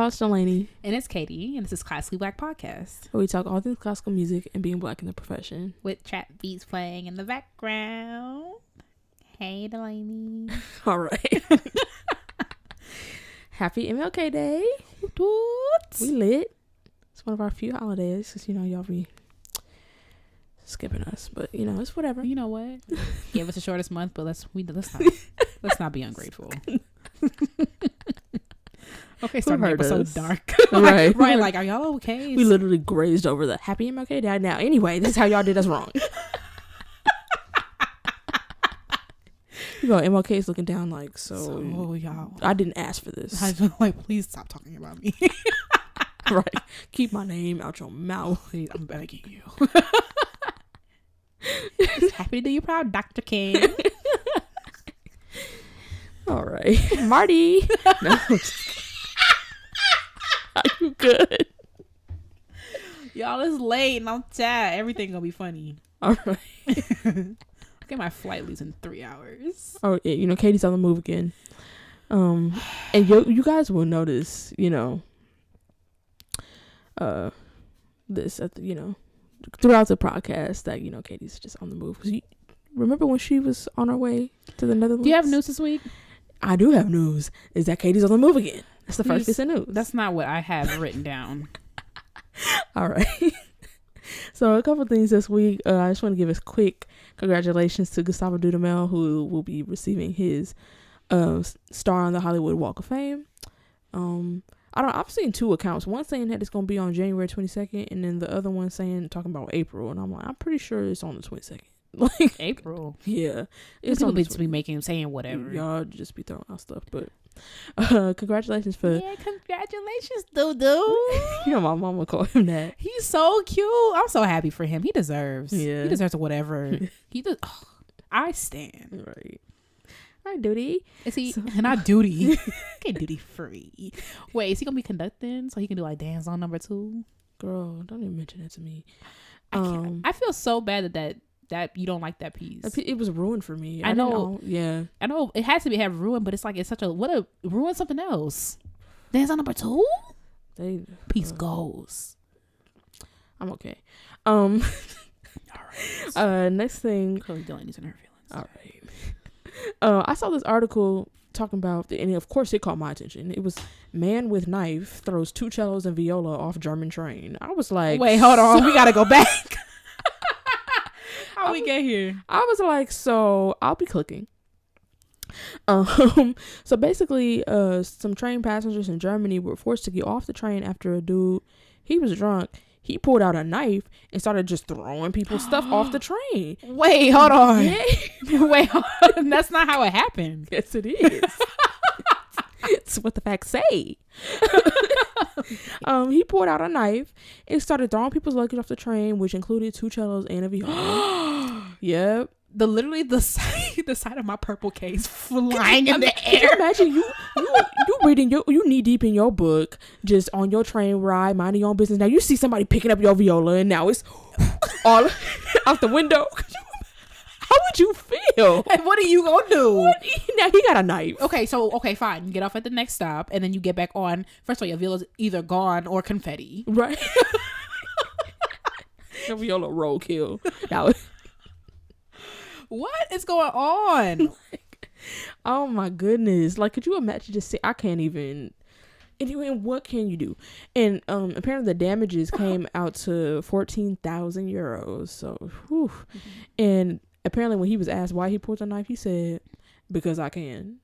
y'all, it's Delaney. And it's Katie, and this is Classically Black Podcast, where we talk all things classical music and being black in the profession. with trap beats playing in the background. Hey, Delaney. All right. Happy MLK Day. We lit. It's one of our few holidays because, you know, y'all be skipping us. But, you know, it's whatever. You know what? Yeah, it's the shortest month, but let's not be ungrateful. Okay, starting the episode dark. Right. Right, like, are y'all okay? We literally grazed over the Happy MLK Day. Now, anyway, this is how y'all did us wrong. You know, MLK is looking down like, so y'all, I didn't ask for this. I feel like, please stop talking about me. Right. Keep my name out your mouth. Please, I'm begging you. Just happy to do you proud, Dr. King. All right. Marty. No. Are you good? Y'all, it's late and I'm tired. Everything gonna be funny. All right. Okay, my flight leaves in 3 hours. Oh yeah, you know, Katie's on the move again. And you guys will notice, you know, this at the, you know, throughout the podcast that, you know, Katie's just on the move. 'Cause remember when she was on her way to the Netherlands? Do you have news this week? I do have news. Is that Katie's on the move again? That's the first piece of news. That's not what I have written down. All right. So a couple things this week. I just want to give a quick congratulations to Gustavo Dudamel, who will be receiving his star on the Hollywood Walk of Fame. I've seen two accounts. One saying that it's going to be on January 22nd, and then the other one talking about April. And I'm like, I'm pretty sure it's on the 22nd. Like April. Yeah. It's people be saying whatever. Y'all just be throwing out stuff, but congratulations for congratulations, Dudu. You know, my mama called him that. He's so cute. I'm so happy for him. He deserves whatever. He does. Oh, I stand. Right. All right, Duty. Is he not duty? Okay, duty free. Wait, is he gonna be conducting so he can do like dance on number 2? Girl, don't even mention that to me. I feel so bad that you don't like that piece. It was ruined for me. I know. Yeah. I know it has to have ruined, but it's like ruin something else. Dance on number 2? Piece goes. I'm okay. All right. Next thing. Chloe Delaney's in her feelings. All right. I saw this article talking about, and of course it caught my attention. It was man with knife throws 2 cellos and viola off German train. I was like, wait, hold on. We gotta go back. How we get here? I was like, so I'll be clicking. So basically, some train passengers in Germany were forced to get off the train after a dude, he was drunk. He pulled out a knife and started just throwing people's stuff off the train. Wait, hold on. Yeah. Wait, hold on. That's not how it happened. Yes, it is. It's what the facts say. He pulled out a knife and started throwing people's luggage off the train, which included 2 cellos and a viola. Yep. The side of my purple case flying in the air. Can you imagine you reading you knee deep in your book, just on your train ride, minding your own business. Now you see somebody picking up your viola, and now it's all out the window. How would you feel? And what are you gonna do? Now he got a knife. Okay, fine. You get off at the next stop, and then you get back on. First of all, your viola's either gone or confetti. Right. The viola roadkill. Now. What is going on? Oh my goodness. Like, could you imagine just say, I can't even. Anyway, what can you do? And apparently the damages came out to 14,000 euros. So, whew. Mm-hmm. And apparently when he was asked why he pulled the knife, he said, because I can.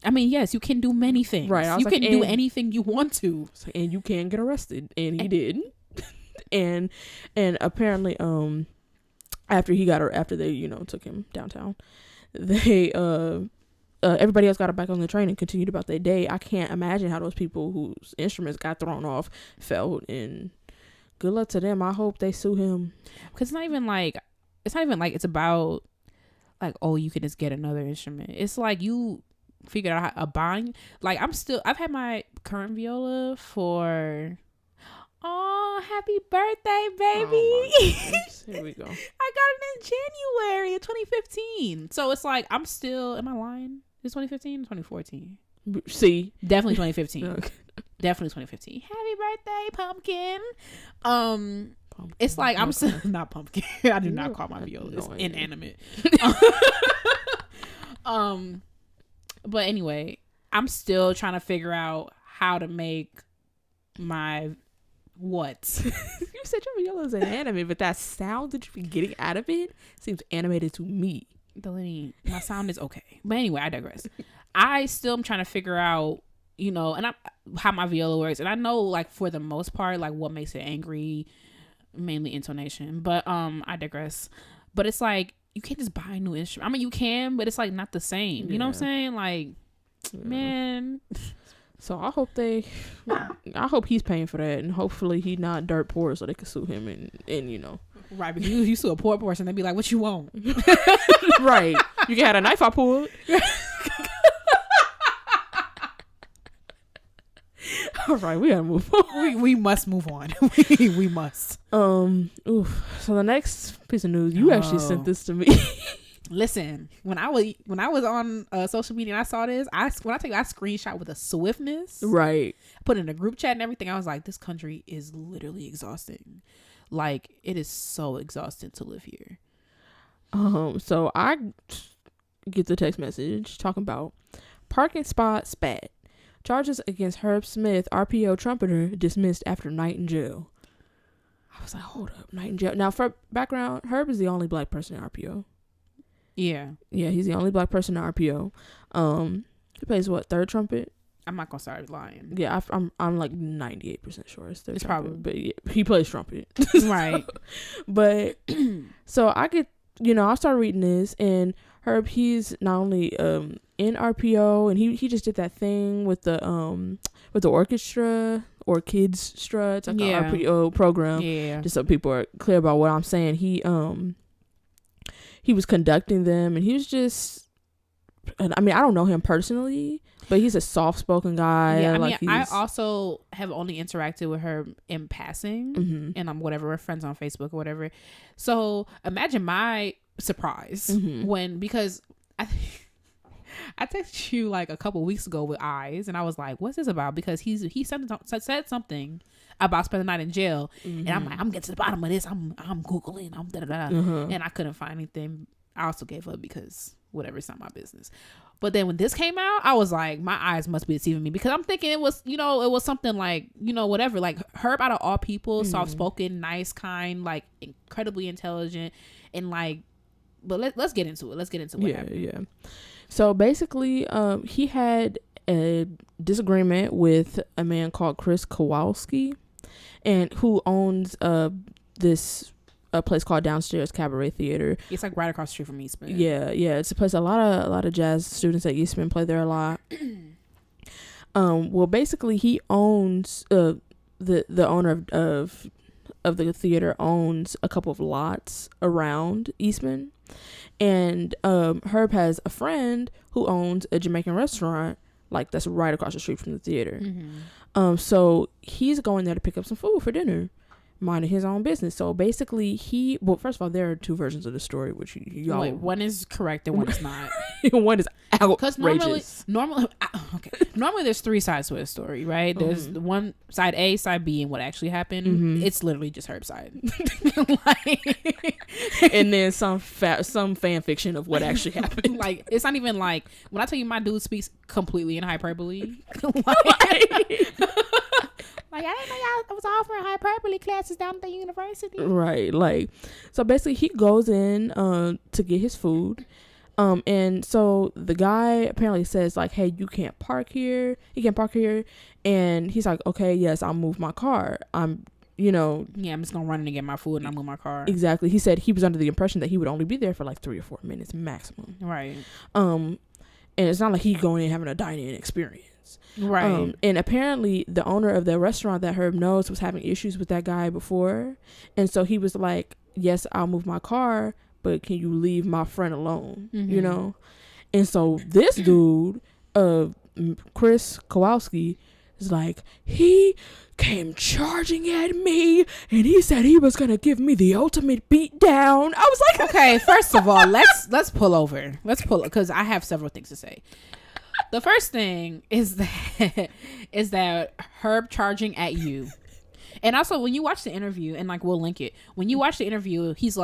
I mean, yes, you can do many things. Right. You can do anything you want to. And you can get arrested. And he did. and apparently, after they, you know, took him downtown, they everybody else got back on the train and continued about their day. I can't imagine how those people whose instruments got thrown off felt, and good luck to them. I hope they sue him, because it's not even like it's about like, oh, you can just get another instrument. It's like you figured out a bind. Like I've had my current viola for. Oh, happy birthday, baby. Oh, here we go. I got it in January of 2015. So it's like, I'm still, am I lying? Is 2015 or 2014? See? Definitely 2015. Okay. definitely 2015. Happy birthday, pumpkin. It's like I'm still not pumpkin. I do not call my viola. It's inanimate. But anyway, I'm still trying to figure out how to make my what. You said your viola is inanimate, but that sound that you be getting out of it seems animated to me. Delaney, my sound is okay. But anyway, I digress. I still am trying to figure out, you know, and how my viola works. And I know, like, for the most part, like, what makes it angry, mainly intonation. But I digress. But it's like, you can't just buy a new instrument. I mean, you can, but it's, like, not the same. You know what I'm saying? Like, man. So I hope he's paying for that, and hopefully he not dirt poor so they can sue him and you know. Right, because you sue a poor person, they'd be like, what you want? Right. You can have a knife I pulled. All right, we gotta move on. We must move on. we must. So the next piece of news, you actually sent this to me. Listen, when I was on social media and I saw this, I screenshot with a swiftness. Right. Put in a group chat and everything. I was like, this country is literally exhausting. Like, it is so exhausting to live here. So I get the text message talking about parking spot spat. Charges against Herb Smith, RPO Trumpeter, dismissed after night in jail. I was like, hold up, night in jail. Now, for background, Herb is the only black person in RPO. Yeah, he's the only black person in RPO. He plays what, third trumpet? I'm not gonna start lying. Yeah, I'm like 98% sure it's third. It's trumpet, probably, but yeah, he plays trumpet, right? But so I get, I started reading this, and Herb, he's not only in RPO, and he just did that thing with the orchestra or kids stra. It's like an RPO program. Yeah, just so people are clear about what I'm saying. He was conducting them, and he was just, I mean, I don't know him personally, but he's a soft-spoken guy. Yeah, I mean, I also have only interacted with her in passing, and I'm whatever, we're friends on Facebook or whatever. So imagine my surprise because I texted you like a couple weeks ago with eyes, and I was like, what's this about? Because he said something about spending the night in jail, and I'm like, I'm getting to the bottom of this. I'm Googling, I'm and I couldn't find anything. I also gave up because whatever, it's not my business. But then when this came out, I was like, my eyes must be deceiving me, because I'm thinking it was something like, whatever, like Herb, out of all people, soft-spoken, nice, kind, like incredibly intelligent, and like, but let's get into it. Let's get into what happened. Yeah. So basically, he had a disagreement with a man called Chris Kowalski, and who owns this place called Downstairs Cabaret Theater. It's like right across the street from Eastman. Yeah, it's a place a lot of jazz students at Eastman play there a lot. Well, basically, he owns the owner of the theater owns a couple of lots around Eastman, and Herb has a friend who owns a Jamaican restaurant like that's right across the street from the theater. So he's going there to pick up some food for dinner, minding his own business. So basically first of all, there are two versions of the story, which y'all... Wait, one is correct and one is not. One is outrageous. Normally there's three sides to a story, right? There's the one side A, side B, and what actually happened. It's literally just Herb's side. And then some fan fiction of what actually happened. Like, it's not even like, when I tell you my dude speaks completely in hyperbole. Like, I didn't know y'all was offering hyperbole classes down at the university. Right. Like, so basically he goes in to get his food. And so the guy apparently says like, hey, you can't park here. You can't park here. And he's like, okay, yes, I'll move my car. I'm just gonna run in and get my food and I'll move my car. Exactly. He said he was under the impression that he would only be there for like 3 or 4 minutes maximum. Right. And it's not like he's going in having a dine-in experience. Right. And apparently the owner of the restaurant that Herb knows was having issues with that guy before. And so he was like, yes, I'll move my car, but can you leave my friend alone? And so this dude, Chris Kowalski, is like, he came charging at me and he said he was gonna give me the ultimate beat down. I was like, okay, first of all, let's pull over. Let's pull, because I have several things to say. The first thing is that Herb charging at you. And also, when you watch the interview, and like we'll link it, when you watch the interview, he's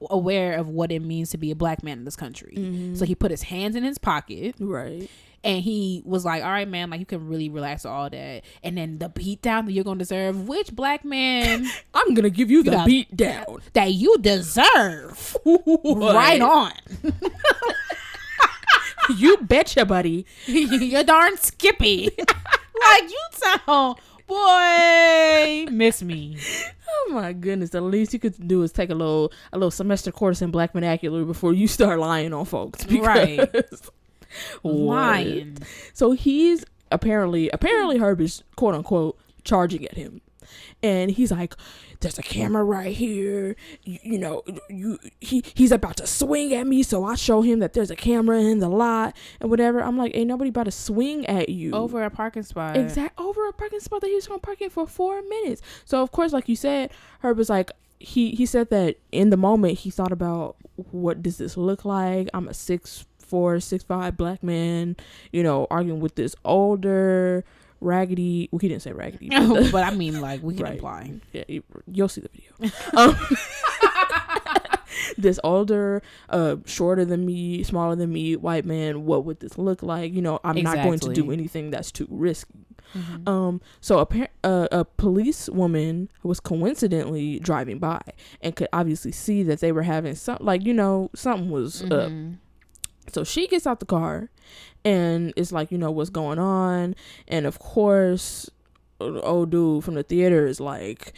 aware of what it means to be a black man in this country. Mm-hmm. So he put his hands in his pocket. Right. And he was like, all right, man, like you can really relax all that. And then the beat down that you're going to deserve. Which black man? I'm going to give you the beat down. That you deserve. Right on. You betcha, buddy. You're darn Skippy. Like you sound, boy, miss me. Oh my goodness. The least you could do is take a little semester course in black vernacular before you start lying on folks. Right. Lying. So he's apparently Herb is quote unquote charging at him, and he's like, there's a camera right here, he's about to swing at me, so I show him that there's a camera in the lot and whatever. I'm like, ain't nobody about to swing at you over a parking spot. Over a parking spot that he was gonna park in for 4 minutes. So of course, like you said, Herb was like, he said that in the moment he thought about, what does this look like? I'm a 6'4", 6'5" black man, arguing with this older raggedy, well, he didn't say raggedy, but I mean, like, we can imply. Yeah, you'll see the video. This older, shorter than me, smaller than me, white man, what would this look like? I'm not going to do anything that's too risky. Mm-hmm. So a policewoman was coincidentally driving by and could obviously see that they were having something was up. So she gets out the car and it's like, what's going on? And of course, old dude from the theater is like,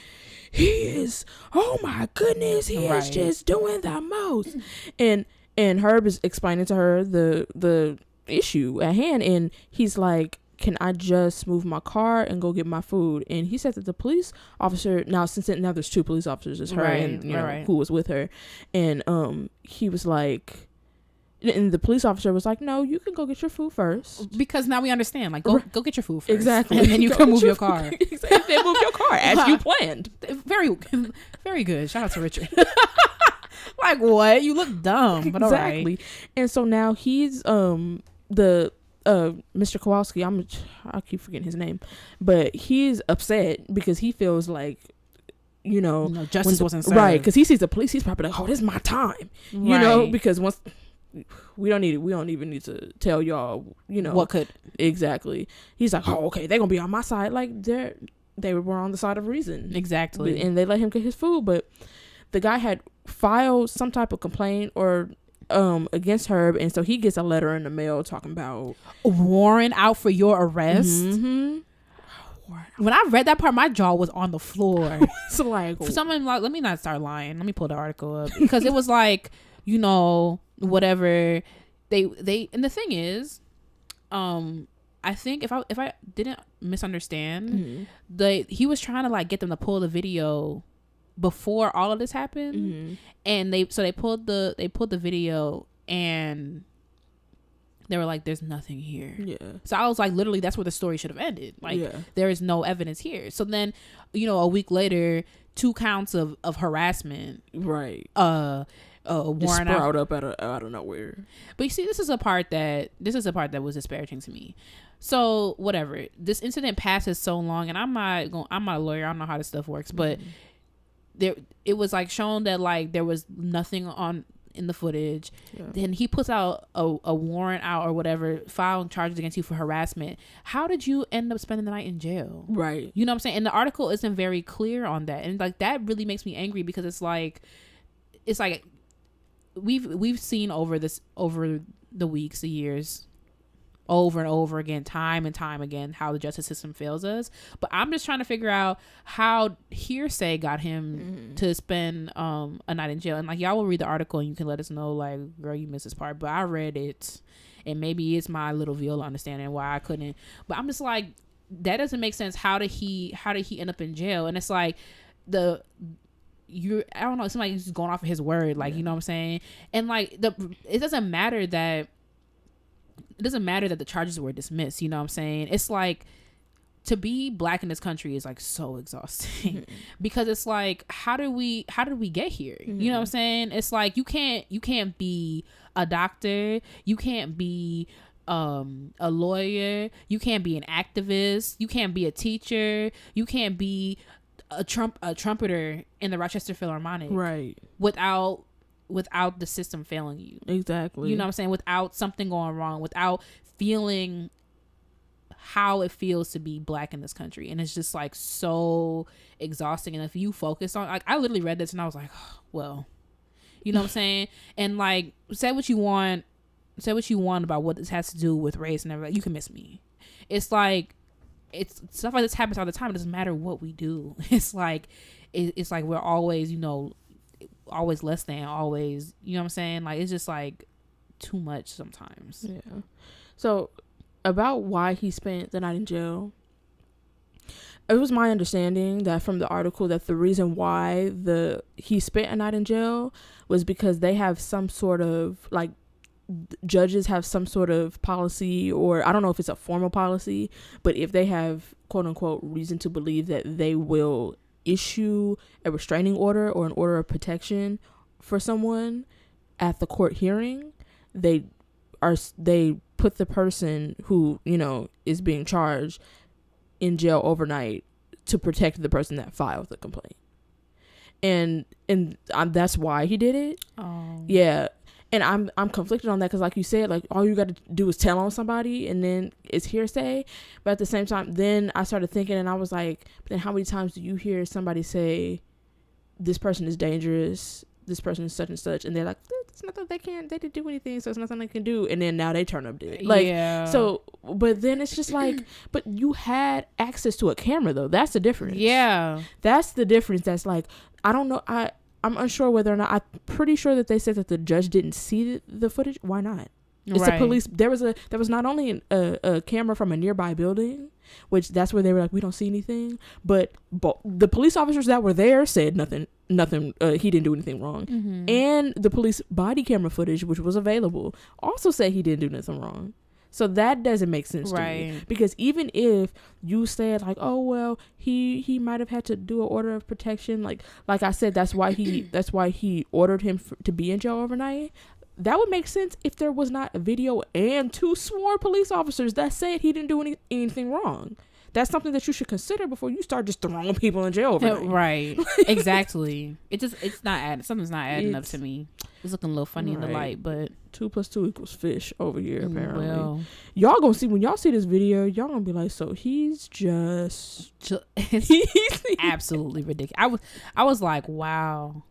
oh my goodness, he is just doing the most. And Herb is explaining to her the issue at hand, and he's like, can I just move my car and go get my food? And he said that the police officer, now there's 2 police officers, it's her and who was with her, and he was like, and the police officer was like, no, you can go get your food first. Because now we understand. Like, go get your food first. Exactly. And then you can move your car. Exactly. Move your car as you planned. Very, very good. Shout out to Richard. Like, what? You look dumb. But exactly. All right. And so now he's, Mr. Kowalski, I keep forgetting his name, but he's upset because he feels like, justice wasn't served. Right. Because he sees the police. He's probably like, oh, this is my time. Because once... we don't even need to tell y'all, what could exactly. He's like, oh, okay, they're gonna be on my side. Like they were on the side of reason. Exactly. And they let him get his food, but the guy had filed some type of complaint or against Herb, and so he gets a letter in the mail talking about warrant out for your arrest. Mm-hmm. When I read that part, my jaw was on the floor. So like, for someone like, let me not start lying. Let me pull the article up, because it was like, whatever they and the thing is, I think if I didn't misunderstand, he was trying to like get them to pull the video before all of this happened, and they pulled the video, and they were like, there's nothing here. Yeah. So I was like, literally, that's where the story should have ended. Like, there is no evidence here. So then, a week later, 2 counts of harassment. Right. Warrant sprout up out of nowhere. But you see, this is a part that was disparaging to me. So whatever, this incident passes so long, and I'm not a lawyer, I don't know how this stuff works, but it was like shown that like there was nothing in the footage. Then he puts out a warrant out or whatever, filing charges against you for harassment. How did you end up spending the night in jail? Right. You know what I'm saying? And the article isn't very clear on that, and like that really makes me angry, because it's like we've seen over the weeks, the years, over and over again, time and time again, how the justice system fails us. But I'm just trying to figure out how hearsay got him to spend a night in jail. And like, y'all will read the article and you can let us know, like, girl, you missed this part. But I read it, and maybe it's my little Viola understanding why I couldn't. But I'm just like, that doesn't make sense. How did he end up in jail? And it's like I don't know, somebody's just going off of his word, like, you know what I'm saying? And like it doesn't matter that the charges were dismissed, you know what I'm saying? It's like, to be black in this country is like so exhausting because it's like, how did we get here? You know what I'm saying? It's like, you can't be a doctor, you can't be a lawyer, you can't be an activist, you can't be a teacher, you can't be a trumpeter in the Rochester Philharmonic, right, without the system failing you. Exactly. You know what I'm saying? Without something going wrong, without feeling how it feels to be black in this country. And it's just like so exhausting. And if you focus on, like, I literally read this and I was like, oh, well, you know what I'm saying? And like, say what you want about what this has to do with race and everything. You can miss me. It's like, it's stuff like this happens all the time. It doesn't matter what we do. It's like, it's like we're always, you know, always less than, always, you know what I'm saying? Like, it's just like too much sometimes. Yeah. So about why he spent the night in jail, it was my understanding that from the article that the reason why he spent a night in jail was because they have some sort of, like, judges have some sort of policy, or I don't know if it's a formal policy, but if they have quote unquote reason to believe that they will issue a restraining order or an order of protection for someone at the court hearing, they put the person who, you know, is being charged in jail overnight to protect the person that filed the complaint. And that's why he did it. Oh. Yeah. And I'm conflicted on that because, like you said, like, all you got to do is tell on somebody and then it's hearsay. But at the same time, then I started thinking and I was like, but then how many times do you hear somebody say, this person is dangerous, this person is such and such, and they're like, it's nothing they didn't do anything, so it's nothing they can do, and then now they turn up dead. Like, yeah. So, but then it's just like, but you had access to a camera though. That's the difference. Yeah. That's the difference. That's like, I don't know. I'm unsure whether or not, I'm pretty sure that they said that the judge didn't see the footage. Why not? It's the police. There was not only a camera from a nearby building, which that's where they were like, we don't see anything, but the police officers that were there said nothing, he didn't do anything wrong. Mm-hmm. And the police body camera footage, which was available, also said he didn't do nothing wrong. So that doesn't make sense to me, because even if you said like, oh well, he might have had to do an order of protection, like I said, that's why he ordered him to be in jail overnight. That would make sense if there was not a video and 2 sworn police officers that said he didn't do anything wrong. That's something that you should consider before you start just throwing people in jail overnight. Right. Exactly. It's not adding. Something's not adding up to me. It's looking a little funny in the light, but 2 + 2 = fish over here apparently. Well, y'all gonna see when y'all see this video, y'all gonna be like, so he's just it's absolutely ridiculous. I was like, wow.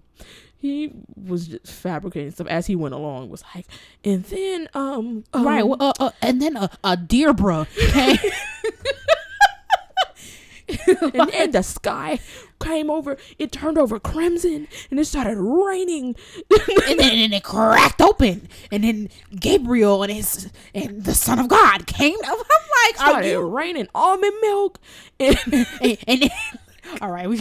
He was just fabricating stuff as he went along. Was like, and then right, and then a Deirdre came. And then the sky came over, it turned over crimson and it started raining. and then it cracked open, and then Gabriel and the Son of God came. I'm like, started raining almond milk and all right, we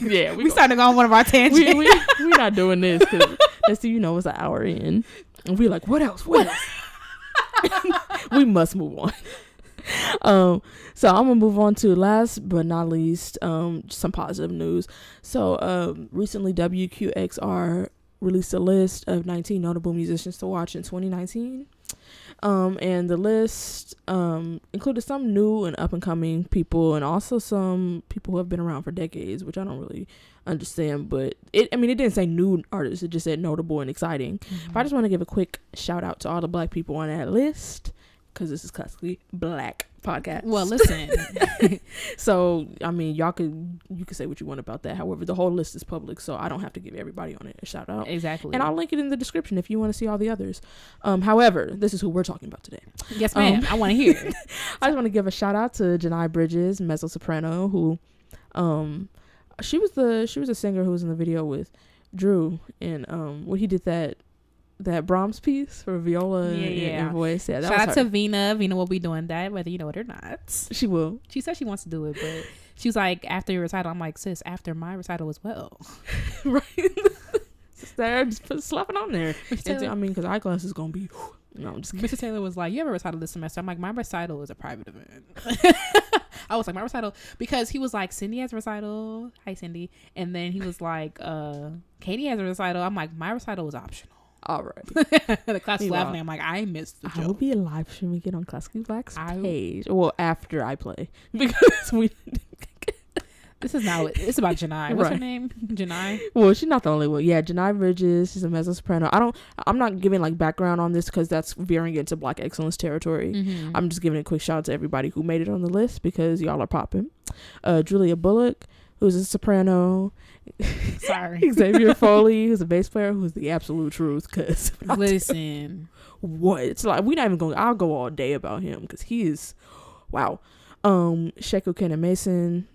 started on one of our tangents. We're not doing this because that's, you know, it's an hour in and we're like, what else? We must move on. So I'm gonna move on to, last but not least, some positive news. So recently WQXR released a list of 19 notable musicians to watch in 2019, and the list included some new and up and coming people and also some people who have been around for decades, which I don't really understand, but it didn't say new artists, it just said notable and exciting. Mm-hmm. But I just want to give a quick shout out to all the black people on that list, because this is classically black podcast. Well, listen. So, I mean, you can say what you want about that. However, the whole list is public, so I don't have to give everybody on it a shout out. Exactly. And I'll link it in the description if you want to see all the others. However, this is who we're talking about today. Yes, ma'am. I want to hear it. I just want to give a shout out to Janai Bridges, mezzo soprano, who she was a singer who was in the video with Drew, and when he did that Brahms piece for viola and voice. Yeah, shout out to Vina. Vina will be doing that whether you know it or not. She will. She said she wants to do it, but she was like, after your recital. I'm like, sis, after my recital as well. Right. There, just put slapping on there. I mean, because our class is gonna be. No, I'm just kidding. Mr. Taylor was like, you have a recital this semester? I'm like, my recital is a private event. I was like, my recital, because he was like, Cindy has a recital. Hi, Cindy. And then he was like, Katie has a recital. I'm like, my recital was optional. All right. The class was laughing. I'm like, I missed the joke. I will be live streaming it on Classically Black's page. Well, after I play, because we. This is not. It's about Janai. What's her name? Janai. Well, she's not the only one. Yeah, Janai Bridges. She's a mezzo soprano. I'm not giving like background on this because that's veering into Black excellence territory. Mm-hmm. I'm just giving a quick shout out to everybody who made it on the list because y'all are popping. Julia Bullock, who's a soprano. Sorry. Xavier Foley, who's a bass player, who's the absolute truth. Cause listen, what it's like, we're not even going. I'll go all day about him because he is, wow. Sheku Kenna Mason,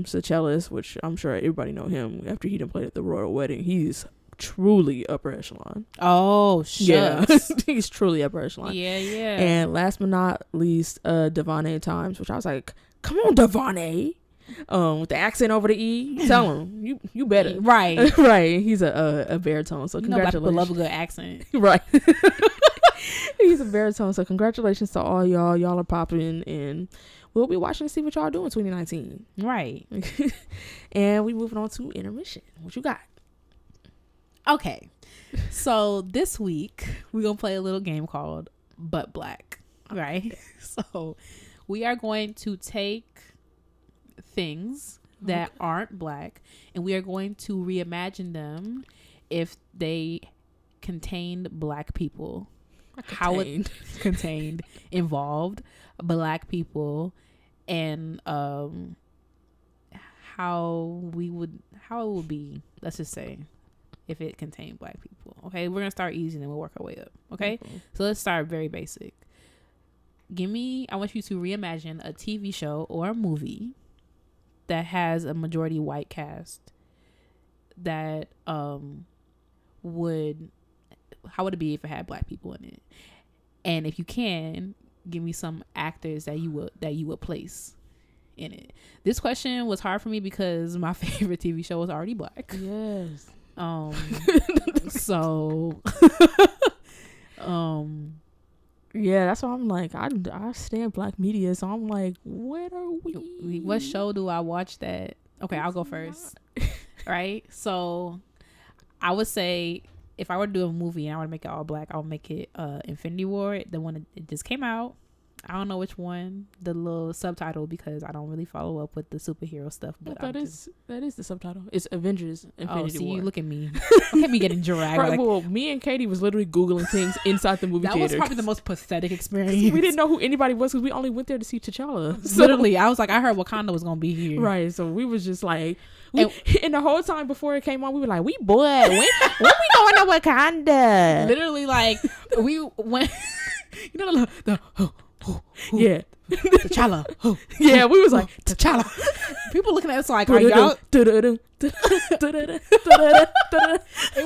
Cellos, which I'm sure everybody know him after he done played at the royal wedding. He's truly upper echelon. Oh, yeah. He's truly upper echelon. Yeah. And last but not least, Devane Times, which I was like, come on, Devane. With the accent over the E, tell him you better. Right. Right. He's a baritone, so congratulations. Black people love a good accent. Right. He's a baritone, so congratulations to all y'all. Y'all are popping, and we'll be watching to see what y'all do in 2019. Right. And we moving on to intermission. What you got? Okay. So this week we're gonna play a little game called But Black. Right. So we are going to take things that aren't Black, and we are going to reimagine them if they contained Black people. How it contained, involved Black people, and how it would be, let's just say, if it contained Black people. Okay, we're gonna start easy and then we'll work our way up. Okay, so let's start very basic. I want you to reimagine a TV show or a movie that has a majority white cast that how would it be if it had Black people in it? And if you can, give me some actors that you would place in it. This question was hard for me because my favorite TV show was already Black. Yes. So yeah, that's why I'm like, I stand Black media, so I'm like, what are we? What show do I watch that? Okay, I'll go first. Right? So I would say, if I were to do a movie and I want to make it all Black, I would make it Infinity War, the one that just came out. I don't know which one, the little subtitle, because I don't really follow up with the superhero stuff. But that is the subtitle. It's Avengers Infinity War. Look at me. Look at me getting dragged. Right, well, me and Katie was literally Googling things inside the movie theater. That was probably the most pathetic experience. We didn't know who anybody was because we only went there to see T'Challa. So, literally, I was like, I heard Wakanda was going to be here. Right, so we was just like, and the whole time before it came on, we were like, we bored. When we going to Wakanda? Literally, like, we went, you know, yeah. T'Challa. Yeah, we was like, T'Challa. People looking at us like, are y'all? It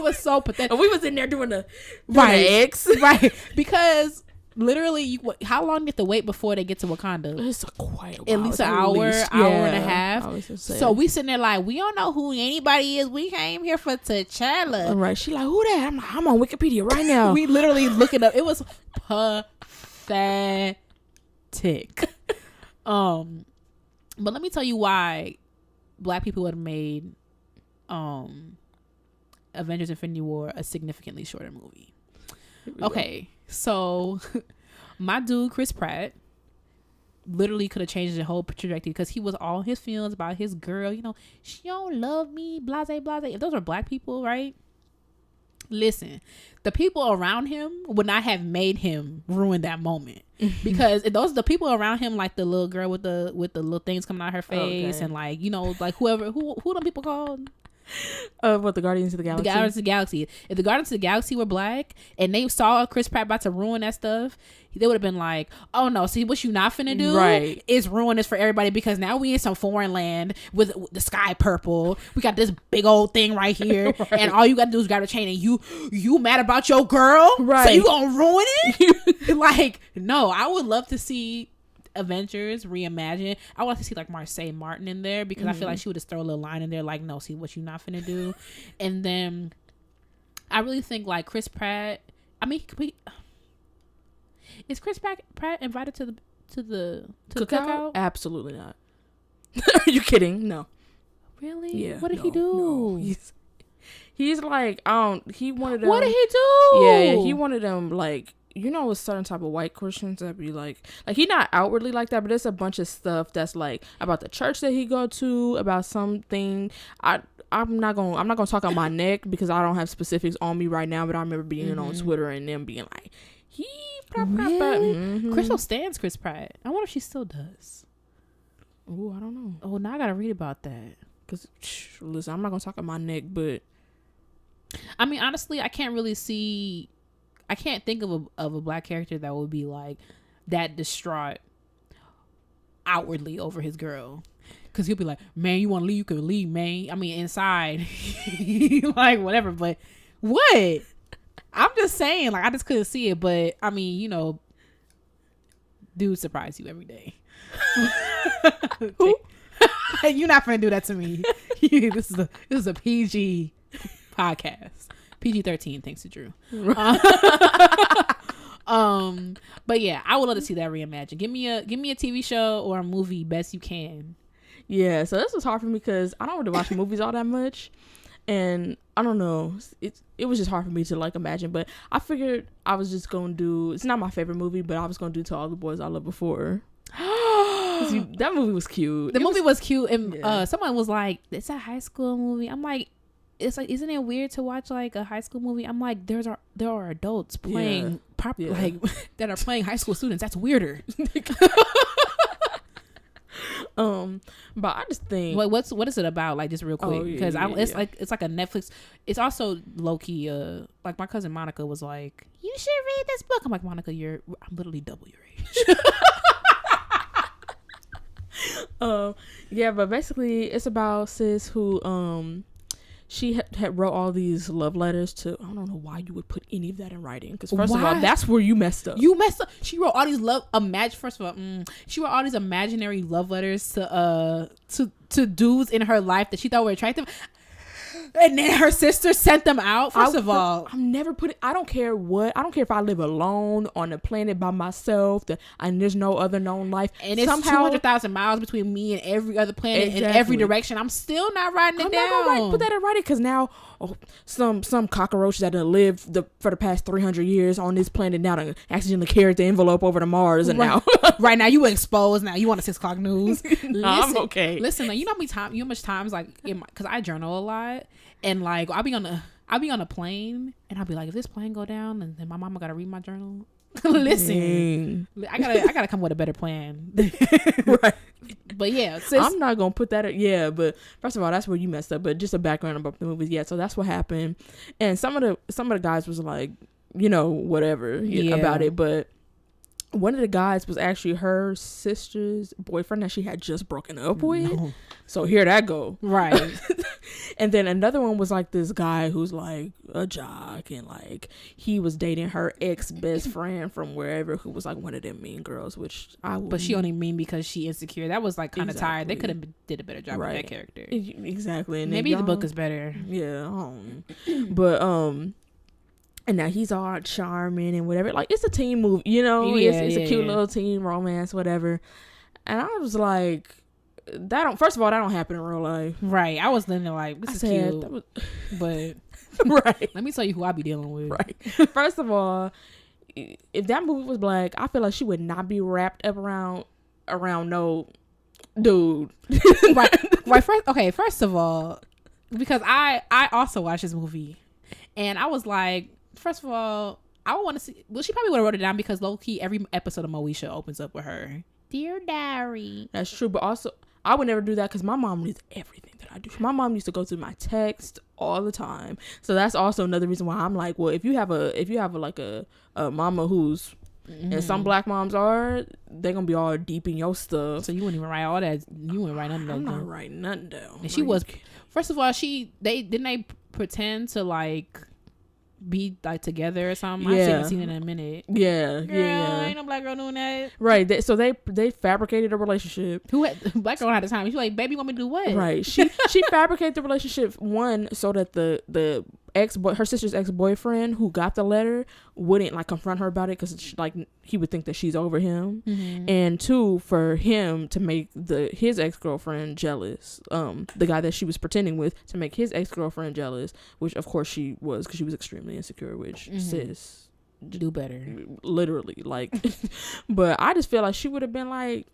was so pathetic. And we was in there doing the X. Right. Because literally, how long did you have to wait before they get to Wakanda? It's quite a while. At least an hour and a half. So we sitting there like, we don't know who anybody is. We came here for T'Challa. Right. She like, who that? I'm on Wikipedia right now. We literally looking up. It was pathetic. But let me tell you why Black people would have made Avengers Infinity War a significantly shorter movie. Okay, so my dude Chris Pratt literally could have changed the whole trajectory because he was all his feelings about his girl, you know, she don't love me, blase blase. If those were Black people, right? Listen, the people around him would not have made him ruin that moment, because the people around him, like the little girl with the little things coming out her face, and like, you know, like who them people called? What, the Guardians of the Galaxy? The Guardians of the Galaxy. If the Guardians of the Galaxy were Black and they saw Chris Pratt about to ruin that stuff, they would have been like, oh no, see, what you not finna do is ruin this for everybody, because now we in some foreign land with the sky purple. We got this big old thing right here, and all you gotta do is grab a chain, and you mad about your girl, so you gonna ruin it? Like, no, I would love to see Avengers reimagined. I want to see like Marseille Martin in there, because I feel like she would just throw a little line in there like, no, see what you not finna do. And then I really think like Chris Pratt, I mean, is Chris Pratt invited to the cookout? Absolutely not. Are you kidding? No. Really? Yeah. What did he do? No. He's like, he wanted them. What did he do? Yeah, he wanted them, like, you know, a certain type of white Christians that be like he not outwardly like that, but there's a bunch of stuff that's like about the church that he go to, about something. I'm not gonna talk on my neck because I don't have specifics on me right now, but I remember being on Twitter and them being like, really? Crystal stands Chris Pratt. I wonder if she still does. Oh, I don't know. Oh, now I gotta read about that. Cause listen, I'm not gonna talk on my neck, but I mean, honestly, I can't think of a black character that would be like that distraught outwardly over his girl. Cause he'll be like, man, you want to leave? You could leave, man. I mean, inside, like whatever. But what? I'm just saying, like, I just couldn't see it. But I mean, you know, dudes surprise you every day. You're not gonna do that to me. This is a PG podcast. PG-13, thanks to Drew. But yeah, I would love to see that reimagined. Give me a TV show or a movie, best you can. Yeah, so this was hard for me because I don't really watch movies all that much, and I don't know, it was just hard for me to like imagine. But I figured I was just gonna do. It's not my favorite movie, but I was gonna do To All the Boys I Loved Before. That movie was cute. The movie was cute, and someone was like, "It's a high school movie." I'm like, it's like, isn't it weird to watch like a high school movie? I'm like, there are adults playing like that are playing high school students. That's weirder. But I just think, what is it about? Like, just real quick, because it's like a Netflix. It's also low key. Like my cousin Monica was like, "You should read this book." I'm like, Monica, I'm literally double your age. Yeah, but basically it's about sis who she had wrote all these love letters to. I don't know why you would put any of that in writing, because first of all, that's where you messed up. She wrote all these she wrote all these imaginary love letters to dudes in her life that she thought were attractive, and then her sister sent them out. First of all, I'm never putting. I don't care if I live alone on a planet by myself, and there's no other known life, and it's 200,000 miles between me and every other planet in every direction. I'm still not writing it down. I'm not gonna put that in writing, because now some cockroaches that have lived for the past 300 years on this planet now done accidentally carried the envelope over to Mars, and now right now you exposed. Now you want a 6 o'clock news. I'm okay. Listen, like, you know how much times like, because I journal a lot. And like I'll be on a plane, and I'll be like, if this plane go down, and then my mama gotta read my journal. Listen, I gotta come with a better plan. Right. But yeah, I'm not gonna put that in. Yeah, but first of all, that's where you messed up. But just a background about the movies. Yeah, so that's what happened. And some of the guys was like, you know, whatever about it. But one of the guys was actually her sister's boyfriend that she had just broken up with. No. So here that go. Right. And then another one was like this guy who's like a jock, and like he was dating her ex best friend from wherever, who was like one of them mean girls, which but she only mean because she insecure. That was like kind of tired. They could have did a better job with that character. Exactly. And maybe the book is better. Yeah. But and now he's all charming and whatever. Like, it's a teen movie, you know? It's a cute little teen romance, whatever. And I was like, first of all, that don't happen in real life. Right. I was then like, this is cute. But right. Let me tell you who I be dealing with. Right. First of all, if that movie was black, I feel like she would not be wrapped up around no dude. Right. First of all, because I also watched this movie, and I was like, first of all, I would want to see. Well, she probably would have wrote it down, because low key every episode of Moesha opens up with her, "Dear Diary." That's true, but also I would never do that because my mom reads everything that I do. My mom used to go through my text all the time, so that's also another reason why I'm like, well, if you have a mama who's and some black moms are, they're gonna be all deep in your stuff. So you wouldn't even write all that. You wouldn't write nothing down. I'm not writing nothing down. And she was, first of all, they pretend to like be like together or something. I haven't seen it in a minute. Yeah. Ain't no black girl doing that. Right. So they fabricated a relationship. Black girl had the time. She's like, baby, want me to do what? Right. She fabricated the relationship, one, so that the her sister's ex-boyfriend who got the letter wouldn't like confront her about it because like he would think that she's over him. And 2, for him to make his ex-girlfriend jealous, the guy that she was pretending with, to make his ex-girlfriend jealous, which of course she was because she was extremely insecure, which sis, do better, literally, like. But I just feel like she would have been like,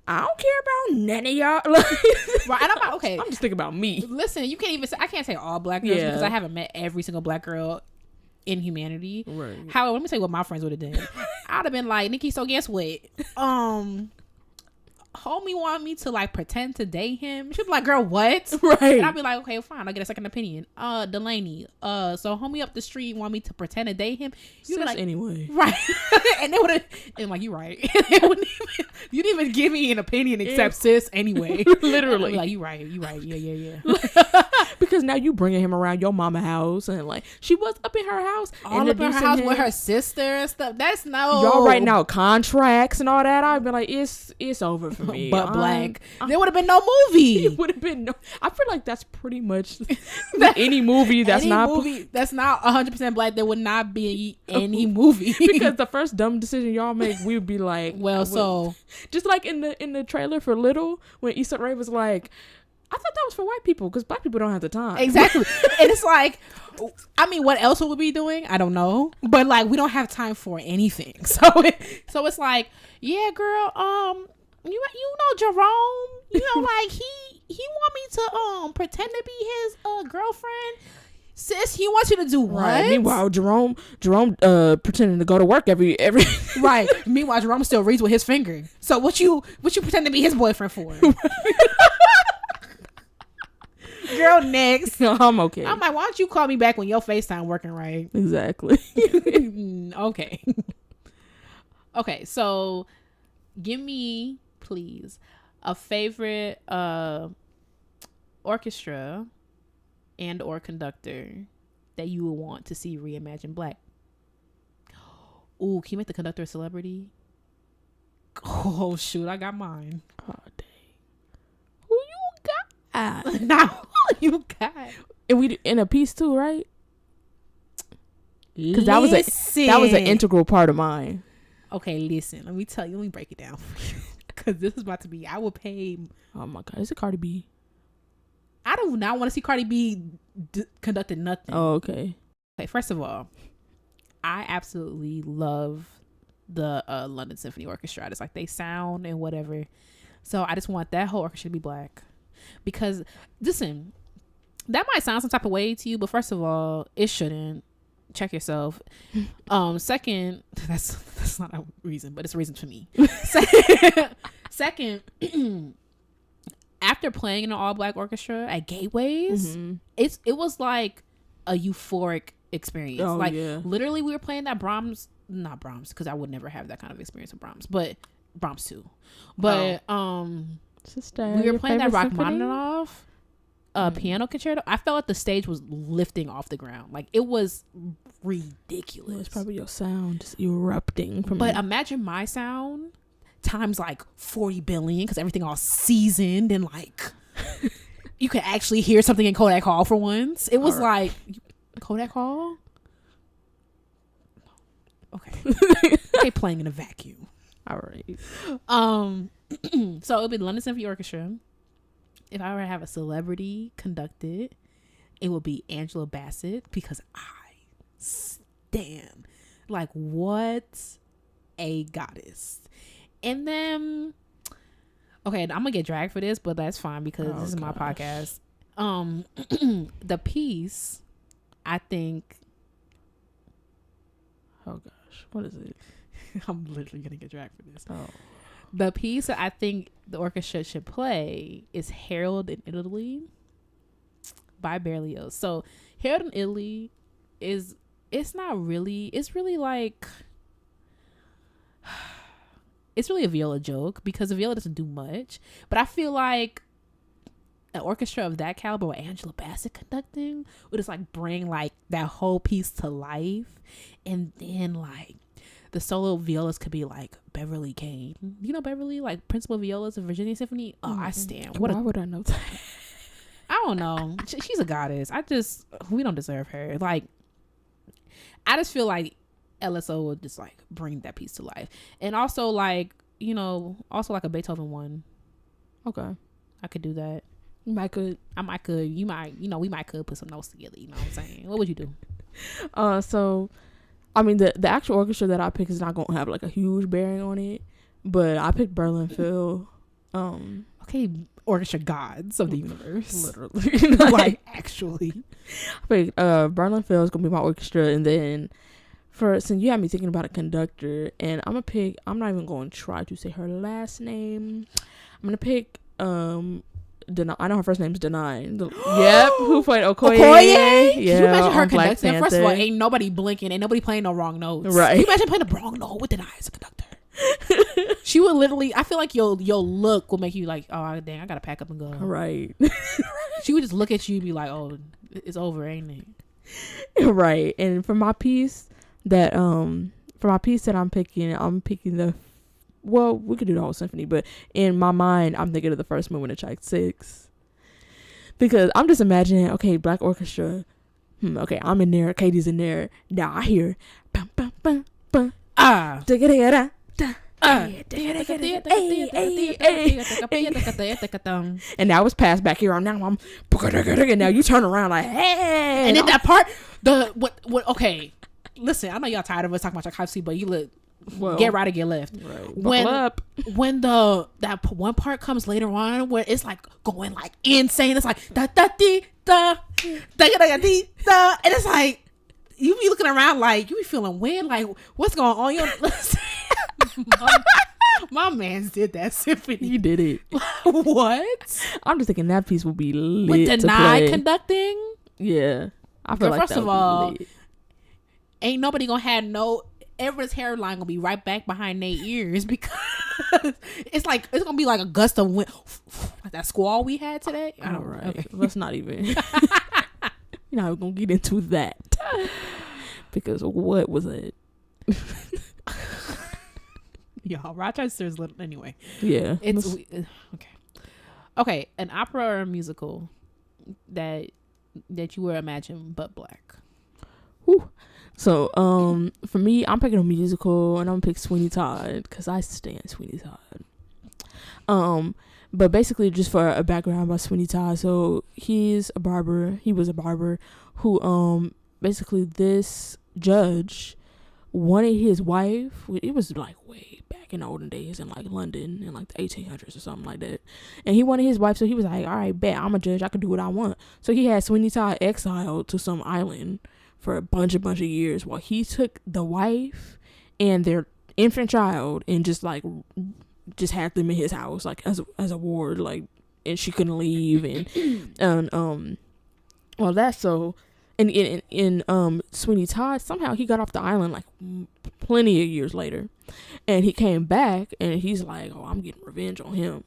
I don't care about none of y'all. Like, right, and I'm okay. I'm just thinking about me. Listen, you can't even say, I can't say all black girls because I haven't met every single black girl in humanity. Right. However, let me tell you what my friends would have done. I'd have been like, Nikki, so guess what? Homie want me to like pretend to date him. She'd be like, girl, what? Right. And I'd be like, okay, fine, I'll get a second opinion. Delaney, so homie up the street want me to pretend to date him. You like, anyway. Right. And they would have, and like, you right. You didn't even give me an opinion except sis anyway. Literally. Like, you right. Yeah. Because now you bringing him around your mama house and like she was up in her house. All up in her house with her sister and stuff. That's no. Y'all writing out contracts and all that. I'd be like, it's over for me. But black. There would have been no movie. It would have been no. I feel like that's pretty much any movie that's not 100% black. There would not be any movie. Because the first dumb decision y'all make, we would be like, well, so just like in the trailer for Little, when Issa Rae was like, I thought that was for white people because black people don't have the time. Exactly. And it's like, I mean, what else would we be doing? I don't know. But like, we don't have time for anything. So it's like, yeah, girl, you know Jerome, like he want me to pretend to be his girlfriend. Sis, he wants you to do what? Right. Meanwhile, Jerome pretending to go to work every right. Meanwhile, Jerome still reads with his finger. So what you pretend to be his boyfriend for? Girl, next. No, I'm okay. I'm like, why don't you call me back when your FaceTime working right? Exactly. Okay. Okay, so give me, please, a favorite orchestra and or conductor that you would want to see reimagine black. Ooh, can you make the conductor a celebrity? Oh shoot, I got mine. Oh dang. Who you got? Now you got. And we in a piece too, right? Because that was an integral part of mine. Okay, listen. Let me break it down for you. Because this is about to be. I will pay. Oh my god, is it Cardi B? I do not want to see Cardi B conducted nothing. Oh, okay. Okay, first of all, I absolutely love the London Symphony Orchestra. It's like they sound and whatever. So I just want that whole orchestra to be black. Because, listen, that might sound some type of way to you, but first of all, it shouldn't. Check yourself. Second, that's not a reason, but it's a reason for me. Second, after playing in an all-black orchestra at Gateways, it was like a euphoric experience. Oh, like yeah. Literally, we were playing that not Brahms, because I would never have that kind of experience with Brahms, but Brahms too. But Sister, we were playing that Rachmaninoff piano concerto. I felt like the stage was lifting off the ground. Like it was ridiculous. It was probably your sound just erupting from. But imagine my sound times like 40 billion, because everything all seasoned and like you could actually hear something in Kodak Hall for once. It was like Kodak Hall. Okay, playing in a vacuum. All right. So it'll be the London Symphony Orchestra. If I were to have a celebrity conducted, it would be Angela Bassett, because I stand like, what a goddess. And then, okay, I'm gonna get dragged for this, but that's fine because this is my podcast. The piece, I think. Oh gosh, what is it? I'm literally gonna get dragged for this. Oh. The piece that I think the orchestra should play is Harold in Italy by Berlioz. So Harold in Italy it's really like, it's really a Viola joke, because Viola doesn't do much. But I feel like an orchestra of that caliber with Angela Bassett conducting would just like bring like that whole piece to life. And then like the solo violas could be like Beverly Kane. You know Beverly, like principal violas of Virginia Symphony. Oh, I stand. Why would I know that? I don't know. She's a goddess. We don't deserve her. Like, I just feel like LSO would just like bring that piece to life. And also like, you know, also like a Beethoven one. Okay. I could do that. You might could. I might could. You might, you know, we might could put some notes together. You know what I'm saying? What would you do? So, I mean, the actual orchestra that I pick is not going to have like a huge bearing on it, but I picked Berlin Phil. Okay, orchestra gods of the universe. Literally. Like, actually. I picked Berlin Phil is going to be my orchestra, and then since you had me thinking about a conductor, and I'm not even going to try to say her last name. I'm going to pick, I know her first name's Denine. Yep, who played Okoye? Yeah, can you imagine her conducting? First of all, ain't nobody blinking, ain't nobody playing no wrong notes. Right. Can you imagine playing the wrong note with Denine as a conductor? She would literally, I feel like your look will make you like, oh dang, I gotta pack up and go. Right. She would just look at you and be like, oh, it's over, ain't it? Right. And for my piece that I'm picking well, we could do the whole symphony, but in my mind, I'm thinking of the first movement of Track 6. Because I'm just imagining, okay, black orchestra. Okay, I'm in there. Katie's in there. Now I hear, bum, bum, bum, bum, da-ga-da-ga-da, da, and now it's passed back here. Now I'm, and now you turn around like, hey. And then that part, what? Okay, listen, I know y'all tired of us talking about Tchaikovsky, but you look. Well, get right or get left. Right. When that one part comes later on where it's like going like insane, it's like da da dee da da da dee da, and it's like you be looking around like you be feeling weird, like what's going on? My man's did that symphony. You did it. What? I'm just thinking that piece will be lit. With Denied conducting. Yeah, I feel like first of all, ain't nobody gonna have no. Everyone's hairline gonna be right back behind their ears because it's gonna be like Augusta went like that squall we had today. All right, okay. Let's not even. You're not gonna get into that because what was it? Y'all, Rochester's little anyway. Yeah, it's okay. An opera or a musical that you would imagine but black. Whew. So, for me, I'm picking a musical, and I'm gonna pick Sweeney Todd because I stand Sweeney Todd. But basically, just for a background about Sweeney Todd, so he's a barber. He was a barber who, basically, this judge wanted his wife. It was like way back in the olden days in like London in like the 1800s or something like that. And he wanted his wife, so he was like, "All right, bet I'm a judge. I can do what I want." So he had Sweeney Todd exiled to some island for a bunch of years while he took the wife and their infant child and just had them in his house like as a ward, like, and she couldn't leave and well that's so in Sweeney Todd, somehow he got off the island like plenty of years later, and he came back and he's like, oh, I'm getting revenge on him,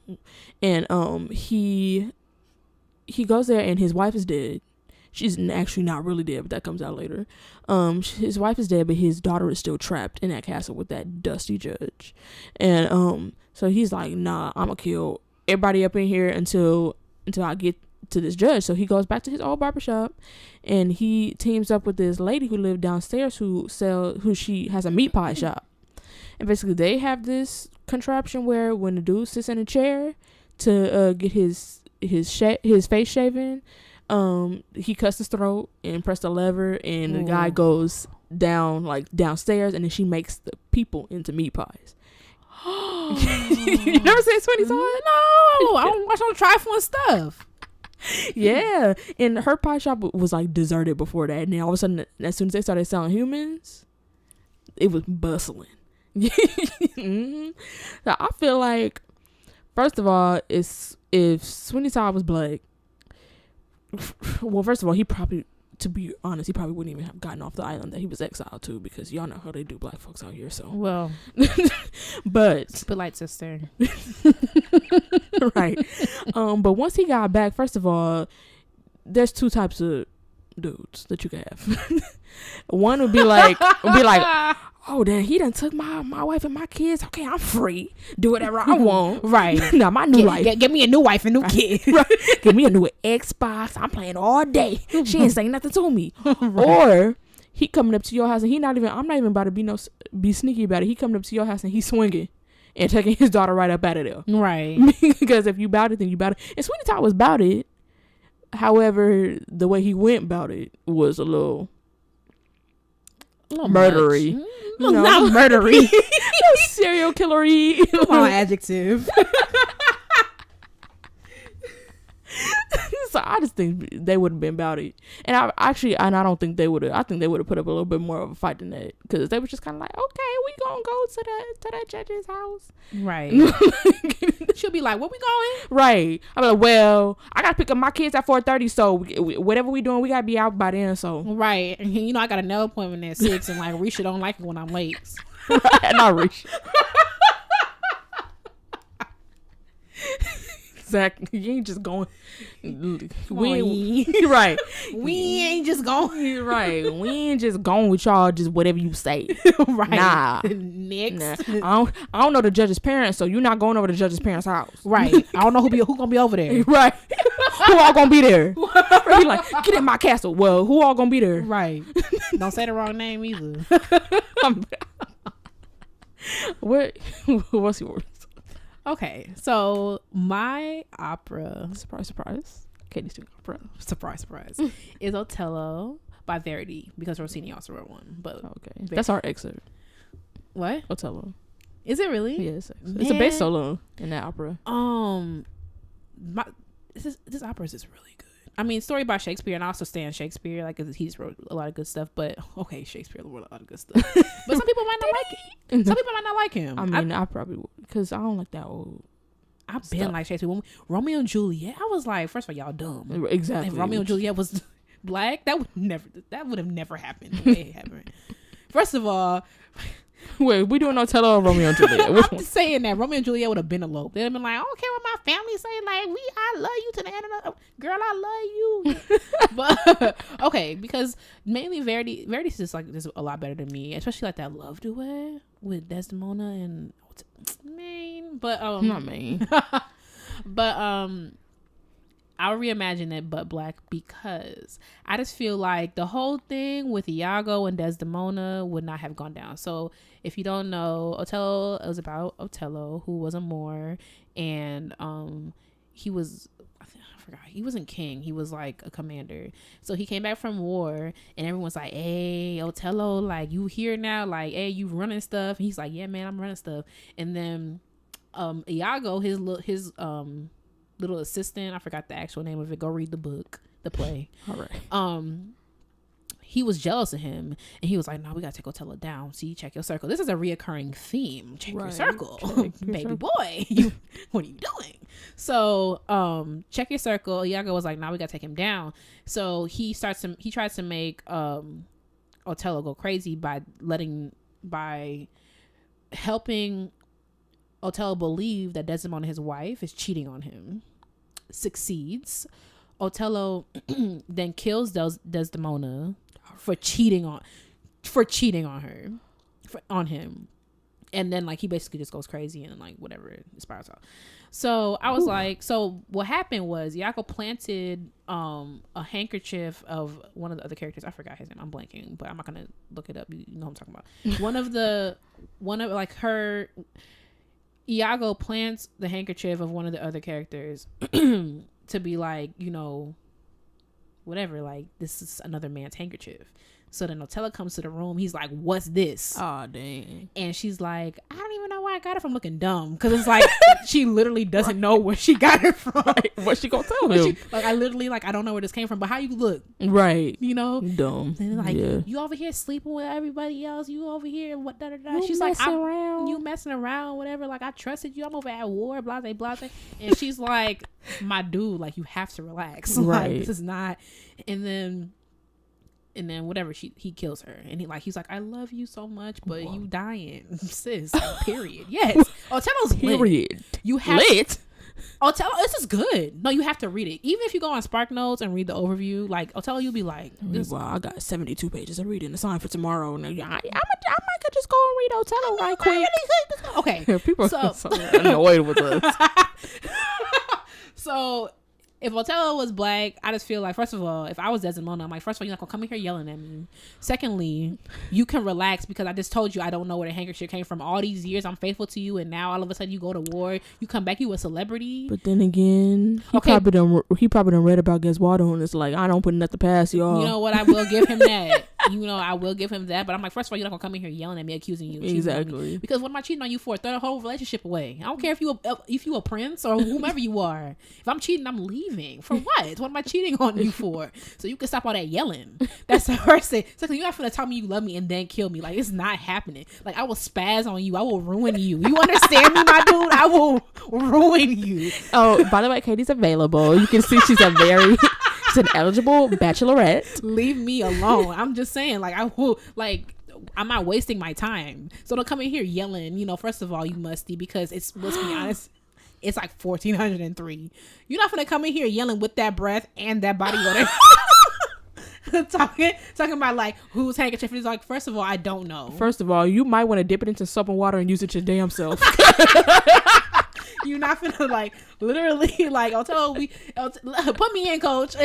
and he goes there and his wife is dead. She's actually not really dead, but that comes out later. His wife is dead, but his daughter is still trapped in that castle with that dusty judge. And so he's like, nah, I'm gonna kill everybody up in here until I get to this judge. So he goes back to his old barbershop, and he teams up with this lady who lived downstairs who she has a meat pie shop. And basically they have this contraption where when the dude sits in a chair to get his face shaven, he cuts his throat and press the lever, and the guy goes downstairs, and then she makes the people into meat pies. You never seen Sweeney Todd? No, I don't watch no trifling stuff. Yeah, and her pie shop was like deserted before that, and then all of a sudden, as soon as they started selling humans, it was bustling. Mm-hmm. So I feel like, first of all, if Sweeney Todd was black, well, first of all, to be honest, he probably wouldn't even have gotten off the island that he was exiled to, because y'all know how they do black folks out here. So well, but light sister, right? But once he got back, first of all, there's two types of dudes that you can have. One would be like, oh, then he done took my wife and my kids. Okay, I'm free. Do whatever I want. Right. Now my new life. Give me a new wife and new kid. Right. Give me a new Xbox. I'm playing all day. She ain't saying nothing to me. Right. Or he coming up to your house and I'm not even about to be sneaky about it. He coming up to your house and he's swinging and taking his daughter right up out of there. Right. Because if you bout it, then you bout it. And Sweeney Todd was about it. However, the way he went about it was a little murdery. Not murdery. Serial killery. Come on, adjective. So I just think they would have been about it, and I don't think they would have. I think they would have put up a little bit more of a fight than that, because they were just kind of like, okay, we gonna go to that judge's house, right? She'll be like, "Where we going?" Right. I'm like, well, I gotta pick up my kids at 4:30, so whatever we doing, we gotta be out by then. So right, you know, I got a nail appointment at 6, and like Risha don't like it when I'm late. Right, not Risha. Exactly. You ain't just going. Right. We ain't just going. Right. We ain't just going with y'all. Just whatever you say. Right. Nah. Next. Nah. I don't know the judge's parents, so you're not going over to the judge's parents' house. Right. I don't know who gonna be over there. Right. Who all gonna be there? Be like, get in my castle. Well, who all gonna be there? Right. Don't say the wrong name either. What's yours? Okay, so my opera, surprise, Katie's doing opera, surprise, is Otello by Verdi, because Rossini also wrote one. But okay, that's our excerpt. What? Otello. Is it really? Yes, it's a bass solo in that opera. This opera is just really good. I mean, story by Shakespeare, and I also stand Shakespeare. Like, he's wrote a lot of good stuff. But okay, Shakespeare wrote a lot of good stuff. But some people might not like it. Some people might not like him. I mean, I probably would, because I don't like that old. I've been like Shakespeare. When Romeo and Juliet, I was like, first of all, y'all dumb. Exactly. If Romeo and Juliet was black, that would have never happened the way it happened. First of all. Wait, we doing Otello or Romeo and Juliet? Which I'm just saying that Romeo and Juliet would have been eloped. They'd have been like, I don't care what my family say. Like, I love you to the end of the girl. I love you. But okay, because mainly Verdi's just like just a lot better than me, especially like that love duet with Desdemona and Maine. But not Maine. But I'll reimagine it, but black, because I just feel like the whole thing with Iago and Desdemona would not have gone down. So if you don't know, Otello, it was about Otello, who was a Moor, and he was, I forgot, he wasn't king, he was like a commander. So he came back from war, and everyone's like, hey, Otello, like, you here now? Like, hey, you running stuff? And he's like, yeah, man, I'm running stuff. And then Iago, his little assistant, I forgot the actual name of it, go read the play. All right. He was jealous of him, and he was like, no, we gotta take Otello down. See, check your circle. This is a reoccurring theme. Check your circle. Baby boy. What are you doing? So check your circle. Iago was like, no, we gotta take him down. So he tries to make Otello go crazy by helping Otello believe that Desdemona, his wife, is cheating on him. Succeeds. Otello then kills Desdemona for cheating on him, and then like he basically just goes crazy and like whatever, it spirals out. So I was like, so what happened was Iago planted a handkerchief of one of the other characters. I forgot his name. I'm blanking, but I'm not gonna look it up. You know what I'm talking about. one of like her. Iago plants the handkerchief of one of the other characters to be like, you know, whatever, like, this is another man's handkerchief. So then Otello comes to the room. He's like, what's this? Oh, dang. And she's like, I don't even know where I got it from, looking dumb. Because it's like, she literally doesn't know where she got it from. Right. What she gonna tell him? I literally, like, I don't know where this came from, but how you look? Right. You know? Dumb. And like, you over here sleeping with everybody else. You over here, what, da-da-da. She's like, you messing around, whatever. Like, I trusted you. I'm over at war, blase, blase. And she's like, my dude, like, you have to relax. Right. Like, this is not. And then whatever, he kills her, and he's like, I love you so much, but you dying, sis. Period. Yes. Otello's period. Lit. You have lit. Othello, this is good. No, you have to read it. Even if you go on Spark Notes and read the overview, like Othello, you'll be like, well, I got 72 pages of reading. It's on for tomorrow. And I might could just go and read Othello right quick. Okay. People are so annoyed with us. So if Othello was black, I just feel like, first of all, if I was Desdemona, I'm like, first of all, you're not gonna come in here yelling at me. Secondly, you can relax because I just told you I don't know where the handkerchief came from. All these years I'm faithful to you, and now all of a sudden you go to war, you come back, you a celebrity. But then again, he probably done read about Gesualdo, and it's like, I don't put nothing past y'all. You know what? I will give him that. I will give him that. But I'm like, first of all, you're not gonna come in here yelling at me, accusing you. Exactly. Because what am I cheating on you for? Throw the whole relationship away. I don't care if you a prince or whomever you are. If I'm cheating, I'm leaving. For what? What am I cheating on you for? So you can stop all that yelling. That's the first thing. So you're not gonna tell me you love me and then kill me. Like, it's not happening. Like, I will spaz on you. I will ruin you. You understand me, my dude? I will ruin you. Oh, by the way, Katie's available. You can see she's an eligible bachelorette. Leave me alone. I'm just saying, like, I will, like, I'm not wasting my time. So don't come in here yelling, first of all, you musty, because let's be honest, it's like 1403. You're not gonna come in here yelling with that breath and that body odor. talking about like whose handkerchief it is. Like, first of all, I don't know. First of all, you might want to dip it into soap and water and use it your damn self. You're not gonna like literally like Othello. Put me in, coach.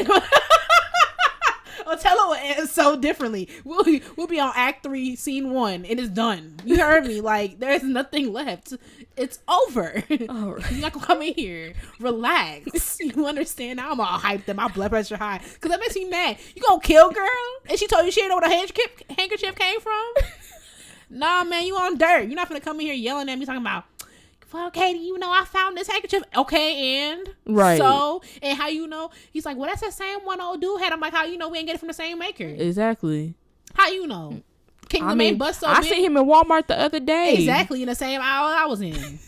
Othello will end so differently. We'll be on Act 3, Scene 1, and it's done. You heard me. Like, there's nothing left. It's over. Oh, right. You're not gonna come in here. Relax. You understand? Now I'm all hyped and my blood pressure high because that makes me mad. You gonna kill girl? And she told you she didn't know where the handkerchief came from? Nah, man, you on dirt. You're not gonna come in here yelling at me talking about, well, Katie, I found this handkerchief. Okay, and right. So, and how you know? He's like, well, that's the same one old dude had. I'm like, how you know we ain't get it from the same maker? Exactly. How you know? Kingdom ain't bust so I seen him in Walmart the other day. Exactly, in the same aisle I was in.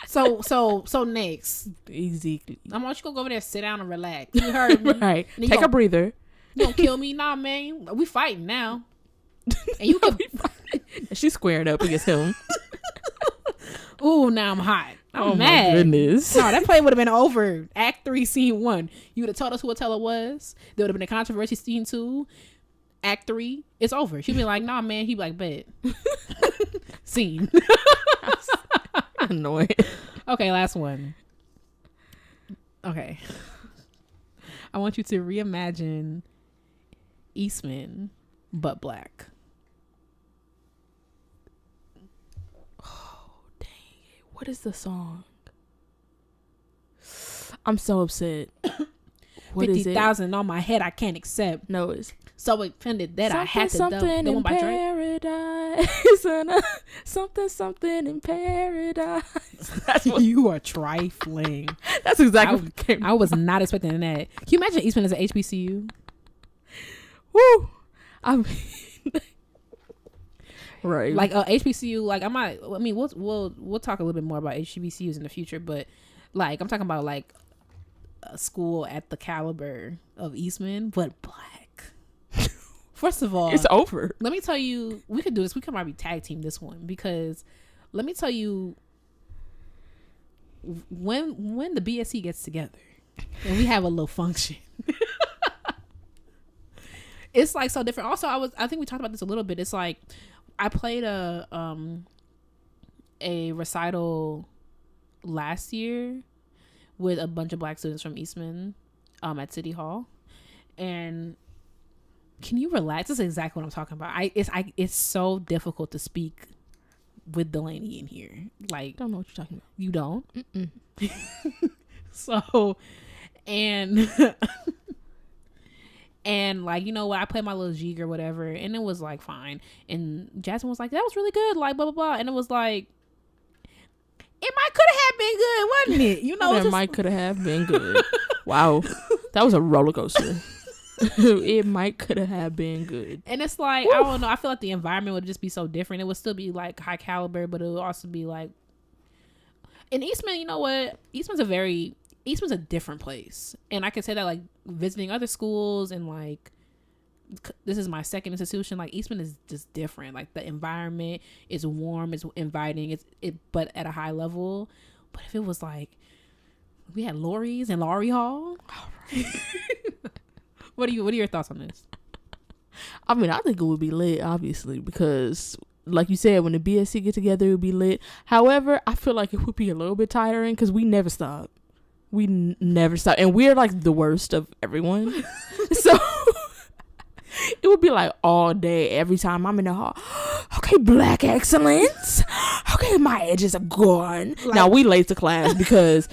So next. Exactly. I want you to go over there, sit down, and relax. You heard me, right? Take a breather. You gonna kill me? Nah, man. We fighting now. And you can. She's squaring up against him. Ooh, now I'm hot. I'm Oh mad. my goodness. No, that play would have been over. Act 3, Scene 1. You would have told us who Othello was. There would have been a controversy. Scene 2. Act 3. It's over. She'd be like, nah, man. He'd be like, bet. Scene. Annoying. Okay, last one. Okay. I want you to reimagine Eastman, but black. What is the song? I'm so upset. What is it? 50,000 on my head I can't accept. No, it's so offended that I had to something the in one by paradise. Something in paradise. That's what you are trifling. That's exactly what came. I was not expecting that. Can you imagine Eastman as an HBCU? Woo! I mean, right. Like HBCU, like we'll talk a little bit more about HBCUs in the future, but like I'm talking about like a school at the caliber of Eastman, but black. First of all, it's over. Let me tell you, we could do this. We could probably tag team this one because let me tell you, when the BSC gets together and we have a little function. It's like so different. Also, I think we talked about this a little bit. It's like I played a recital last year with a bunch of black students from Eastman at City Hall. And can you relax? This is exactly what I'm talking about. It's so difficult to speak with Delaney in here. Like, I don't know what you're talking about. You don't? Mm-mm. So, and and like, you know what, I played my little jig or whatever, and it was like fine, and Jasmine was like, that was really good, like blah blah blah, and it was like, it might could have been good, wasn't it? It might could have been good. Wow, that was a roller coaster. It might could have been good, and it's like, woo. I don't know, I feel like the environment would just be so different. It would still be like high caliber, but it would also be like, in Eastman, you know what, Eastman's a different place. And I can say that like visiting other schools, and like this is my second institution, like Eastman is just different. Like the environment is warm, it's inviting, but at a high level. But if it was like We had Lori's and Laurie Hall. What are your thoughts on this? I mean, I think it would be lit, obviously, because like you said, when the BSC get together, it would be lit. However, I feel like it would be a little bit tiring because we never stop. We never stop. And we're like the worst of everyone. So it would be like all day, every time I'm in the hall. Okay, black excellence. Okay, my edges are gone. Like, now we late to class because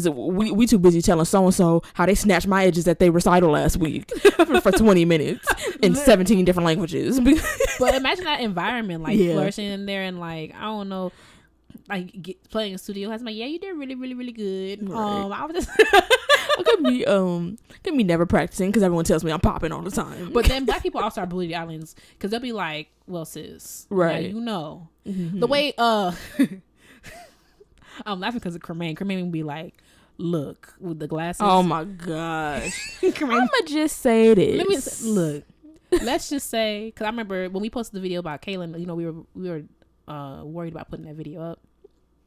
we too busy telling so and so how they snatched my edges at their recital last week for 20 minutes in 17 different languages. But imagine that environment, like flourishing in there and like I don't know, like playing in studio. I was like, yeah, you did really, really, really good. Right. I was just. Could be never practicing because everyone tells me I'm popping all the time. But then black people also are bullied islands because they'll be like, well, sis, right? You know, the way I'm laughing because of Cremain. Cremain would be like, look with the glasses. Oh my gosh! I'ma just say this. Let's just say because I remember when we posted the video about Kaylin. You know, we were worried about putting that video up.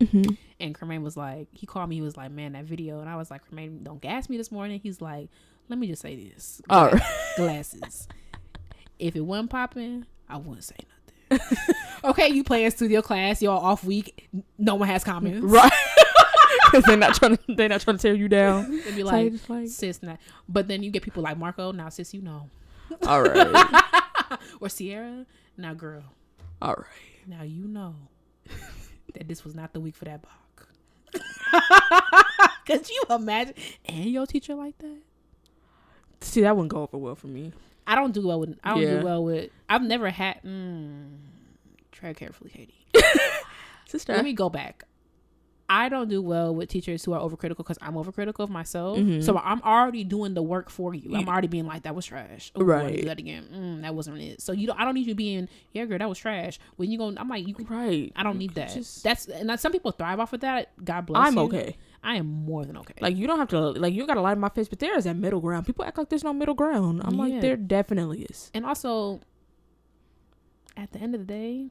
Mm-hmm. And Cremain was like, he called me, he was like, man, that video. And I was like, Cremain, don't gas me this morning. He's like, let me just say this. All right. Glasses. If it wasn't popping, I wouldn't say nothing. Okay, you play in studio class, y'all off week, no one has comments. Right. Because they're not trying to tear you down. They'd be like, sis, not. But then you get people like Marco, now sis, you know. All right. Or Sierra, now girl. All right. Now you know that this was not the week for that Bach. Could you imagine? And your teacher like that? See, that wouldn't go over well for me. I don't do well with. I've never had. Tread carefully, Katie. Sister, let me go back. I don't do well with teachers who are overcritical because I'm overcritical of myself. Mm-hmm. So I'm already doing the work for you. I'm already being like, that was trash. Ooh, right. Do that again. That wasn't it. So I don't need you being, yeah, girl, that was trash. When you go, I'm like, right. I don't need that. Some people thrive off of that. God bless you. I'm okay. I am more than okay. Like, you don't have to, like, you got to lie to my face, but there is that middle ground. People act like there's no middle ground. I'm like, there definitely is. And also, at the end of the day,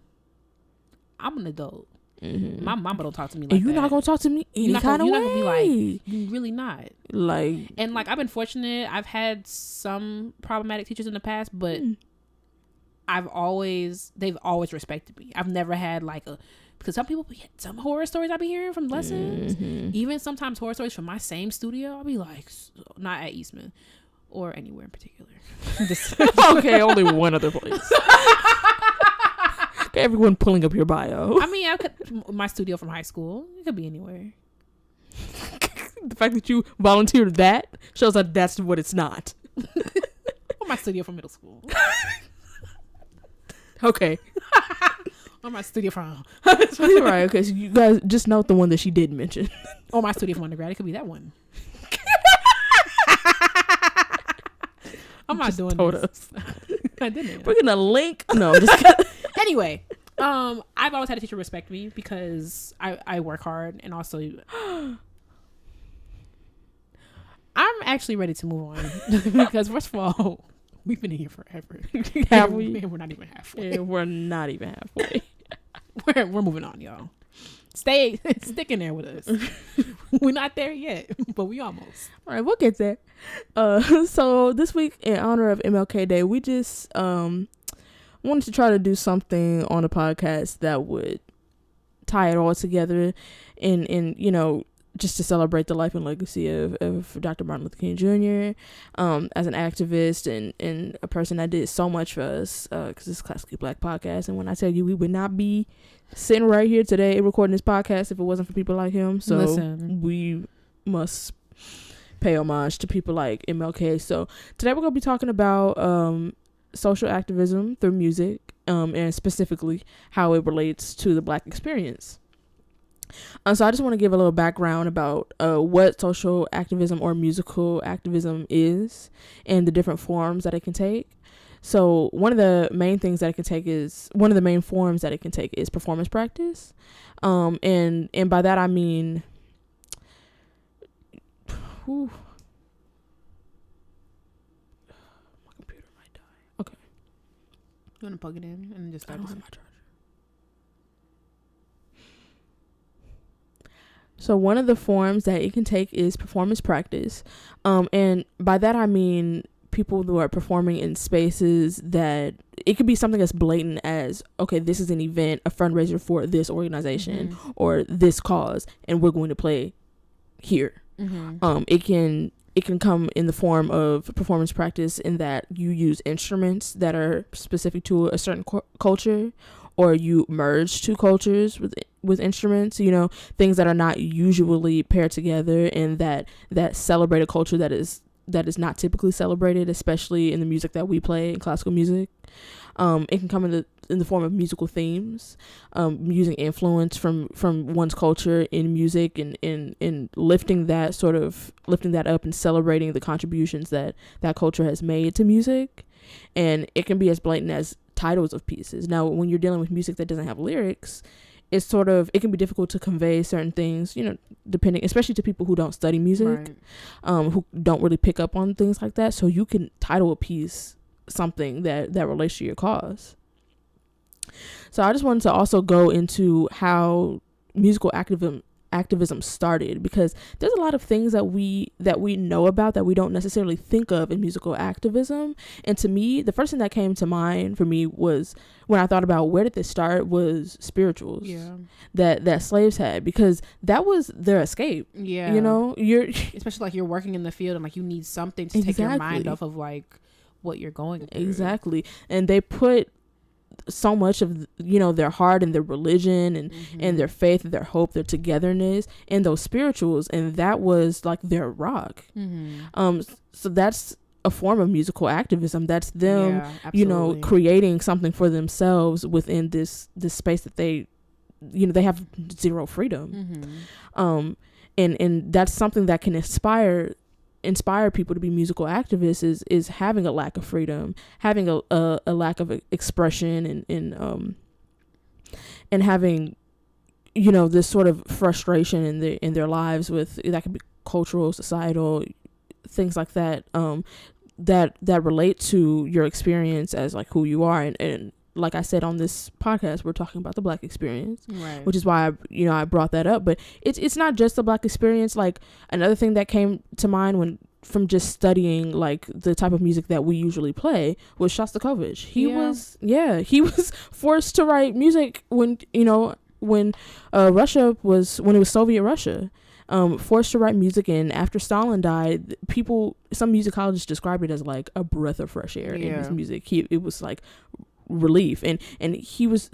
I'm an adult. Mm-hmm. My mama don't talk to me like and you're that. not gonna talk to me any kind of way. You're not gonna be like, you really not. Like, and like, I've been fortunate. I've had some problematic teachers in the past, but they've always respected me. I've never had like because some horror stories I be hearing from lessons, even sometimes horror stories from my same studio. I'll be like, not at Eastman or anywhere in particular. Okay, only one other place. Everyone pulling up your bio. I mean, my studio from high school. It could be anywhere. The fact that you volunteered that shows that that's what it's not. Or my studio from middle school. Okay. Or my studio from... Right, okay. So you guys just note the one that she did mention. Or my studio from undergrad. It could be that one. I'm not doing this. I didn't. We're gonna link. No, I'm just kidding. Anyway, I've always had a teacher respect me because I work hard, and also I'm actually ready to move on because first of all, we've been in here forever. Have we? We're not even halfway. Yeah, we're not even halfway. We're moving on, y'all. Stick in there with us. We're not there yet, but we almost. All right, we'll get there. So this week, in honor of MLK Day, we just wanted to try to do something on the podcast that would tie it all together and just to celebrate the life and legacy of Dr. Martin Luther King Jr. As an activist and a person that did so much for us, because it's a classically black podcast. And when I tell you, we would not be sitting right here today recording this podcast if it wasn't for people like him. So we must pay homage to people like MLK. So today we're going to be talking about social activism through music, and specifically how it relates to the black experience. So I just want to give a little background about what social activism or musical activism is and the different forms that it can take. So one of the main forms that it can take is performance practice. And by that I mean, my computer might die. Okay. You want to plug it in and just start? I don't have my charger. So one of the forms that it can take is performance practice. And by that I mean people who are performing in spaces that it could be something as blatant as, okay, this is an event, a fundraiser for this organization or this cause, and we're going to play here. It can come in the form of performance practice in that you use instruments that are specific to a certain culture, or you merge two cultures with instruments, you know, things that are not usually paired together and that celebrate a culture that is not typically celebrated, especially in the music that we play in classical music. It can come in the form of musical themes, using influence from one's culture in music and lifting that up and celebrating the contributions that culture has made to music. And it can be as blatant as titles of pieces. Now, when you're dealing with music that doesn't have lyrics, it can be difficult to convey certain things, you know, depending, especially to people who don't study music, who don't really pick up on things like that. So you can title a piece something that relates to your cause. So I just wanted to also go into how musical activism started, because there's a lot of things that we know about that we don't necessarily think of in musical activism. And to me, the first thing that came to mind for me was, when I thought about where did this start, was spirituals that slaves had, because that was their escape. You know, especially like you're working in the field and like you need something to take your mind off of like what you're going through. Exactly. And they put so much of, you know, their heart and their religion and their faith and their hope, their togetherness in those spirituals, and that was like their rock. So that's a form of musical activism. That's them, you know, creating something for themselves within this space that they, you know, they have zero freedom. And that's something that can inspire people to be musical activists, is having a lack of freedom, having a lack of expression, and having, you know, this sort of frustration in their lives with, that could be cultural, societal, things like that, that relate to your experience as like who you are. And like I said on this podcast, we're talking about the Black experience, which is why I brought that up. But it's not just the Black experience. Like, another thing that came to mind from just studying like the type of music that we usually play was Shostakovich. He was forced to write music when Russia was, when it was Soviet Russia. Forced to write music, and after Stalin died, some musicologists described it as like a breath of fresh air in his music. It was like relief, and he was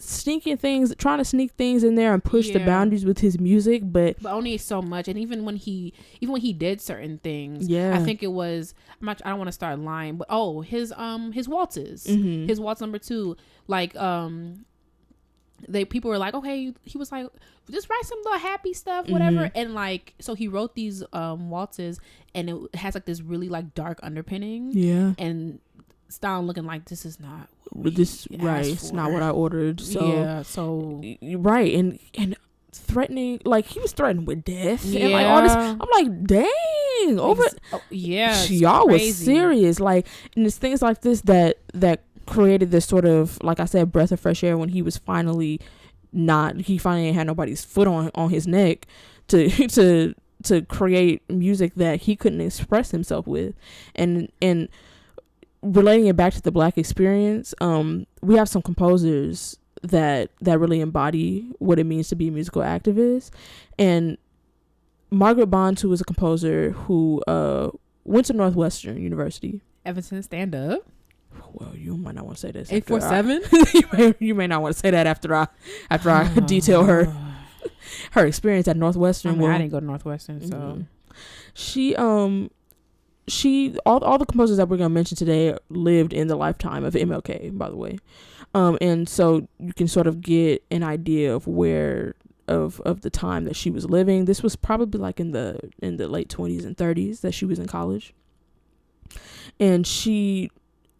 trying to sneak things in there and push the boundaries with his music, but only so much. And even when he did certain things, I think it was, I don't want to start lying, but his waltzes, his waltz number 2, like people were like, okay, he was like, just write some little happy stuff, whatever. And like, so he wrote these waltzes, and it has like this really like dark underpinning, and Stalin looking like, this is not it's not what I ordered. So right, and threatening, like he was threatened with death and like all this. I'm like, dang, y'all was serious. Like, and it's things like this that created this sort of, like I said, breath of fresh air when he was finally ain't had nobody's foot on his neck to create music that he couldn't express himself with. And relating it back to the Black experience, we have some composers that really embody what it means to be a musical activist. And Margaret Bonds, who was a composer who went to Northwestern University. Evanston, stand up. Well, you might not want to say this. 847. You may not want to say that after I detail her experience at Northwestern. I didn't go to Northwestern, so she all the composers that we're gonna mention today lived in the lifetime of MLK, by the way, and so you can sort of get an idea of where of the time that she was living. This was probably like in the late 20s and 30s that she was in college, and she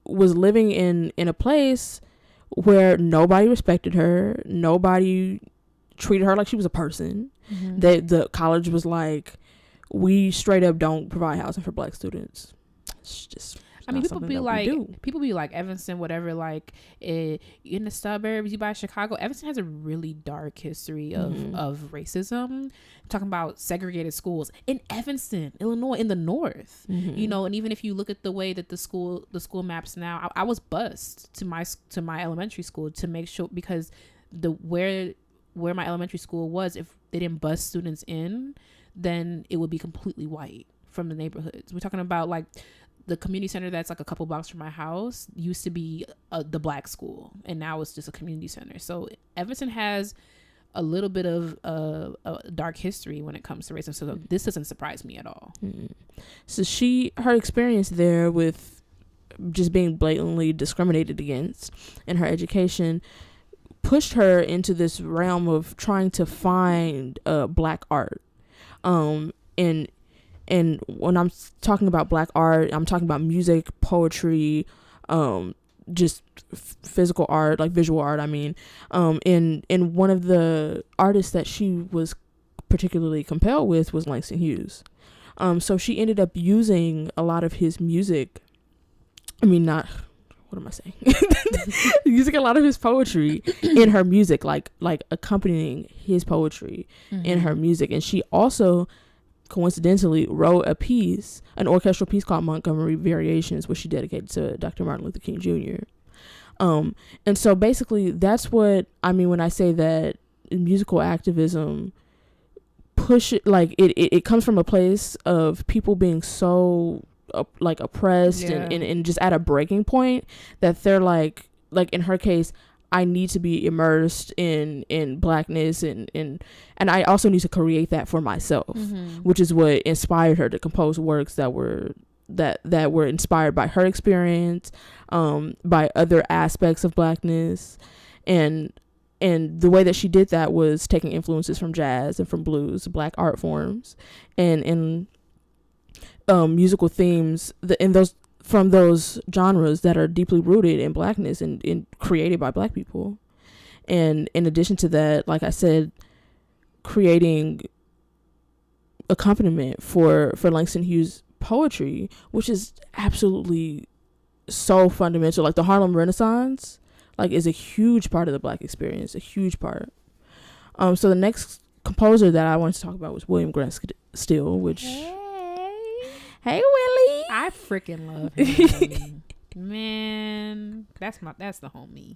was living in a place where nobody respected her, nobody treated her like she was a person. The college was like, we straight up don't provide housing for Black students. It's just I mean, people be like Evanston, whatever, like in the suburbs, you by Chicago. Evanston has a really dark history of racism. Talking about segregated schools in Evanston, Illinois, in the north, you know, and even if you look at the way that the school maps now, I was bused to my elementary school to make sure, because where my elementary school was, if they didn't bus students in, then it would be completely white from the neighborhoods. We're talking about like the community center that's like a couple blocks from my house used to be the black school, and now it's just a community center. So Evanston has a little bit of a dark history when it comes to racism. So this doesn't surprise me at all. So her experience there with just being blatantly discriminated against in her education pushed her into this realm of trying to find black art. And when I'm talking about black art, I'm talking about music, poetry, just physical art, like visual art. I mean, and one of the artists that she was particularly compelled with was Langston Hughes. So she ended up using a lot of his music. I mean, what am I saying? Using a lot of his poetry in her music, like accompanying his poetry in her music. And she also coincidentally wrote an orchestral piece called Montgomery Variations, which she dedicated to Dr. Martin Luther King Jr. And so basically that's what I mean when I say that musical activism it comes from a place of people being so oppressed and just at a breaking point that they're like in her case, I need to be immersed in blackness and I also need to create that for myself, which is what inspired her to compose works that were inspired by her experience, by other aspects of blackness, and the way that she did that was taking influences from jazz and from blues, black art forms, and musical themes from those genres that are deeply rooted in blackness and created by black people. And in addition to that, like I said, creating accompaniment for Langston Hughes poetry, which is absolutely so fundamental. Like the Harlem Renaissance, like is a huge part of the black experience, a huge part. So the next composer that I wanted to talk about was William Grant Still, which... Hey Willie, I freaking love him. Man, that's the homie.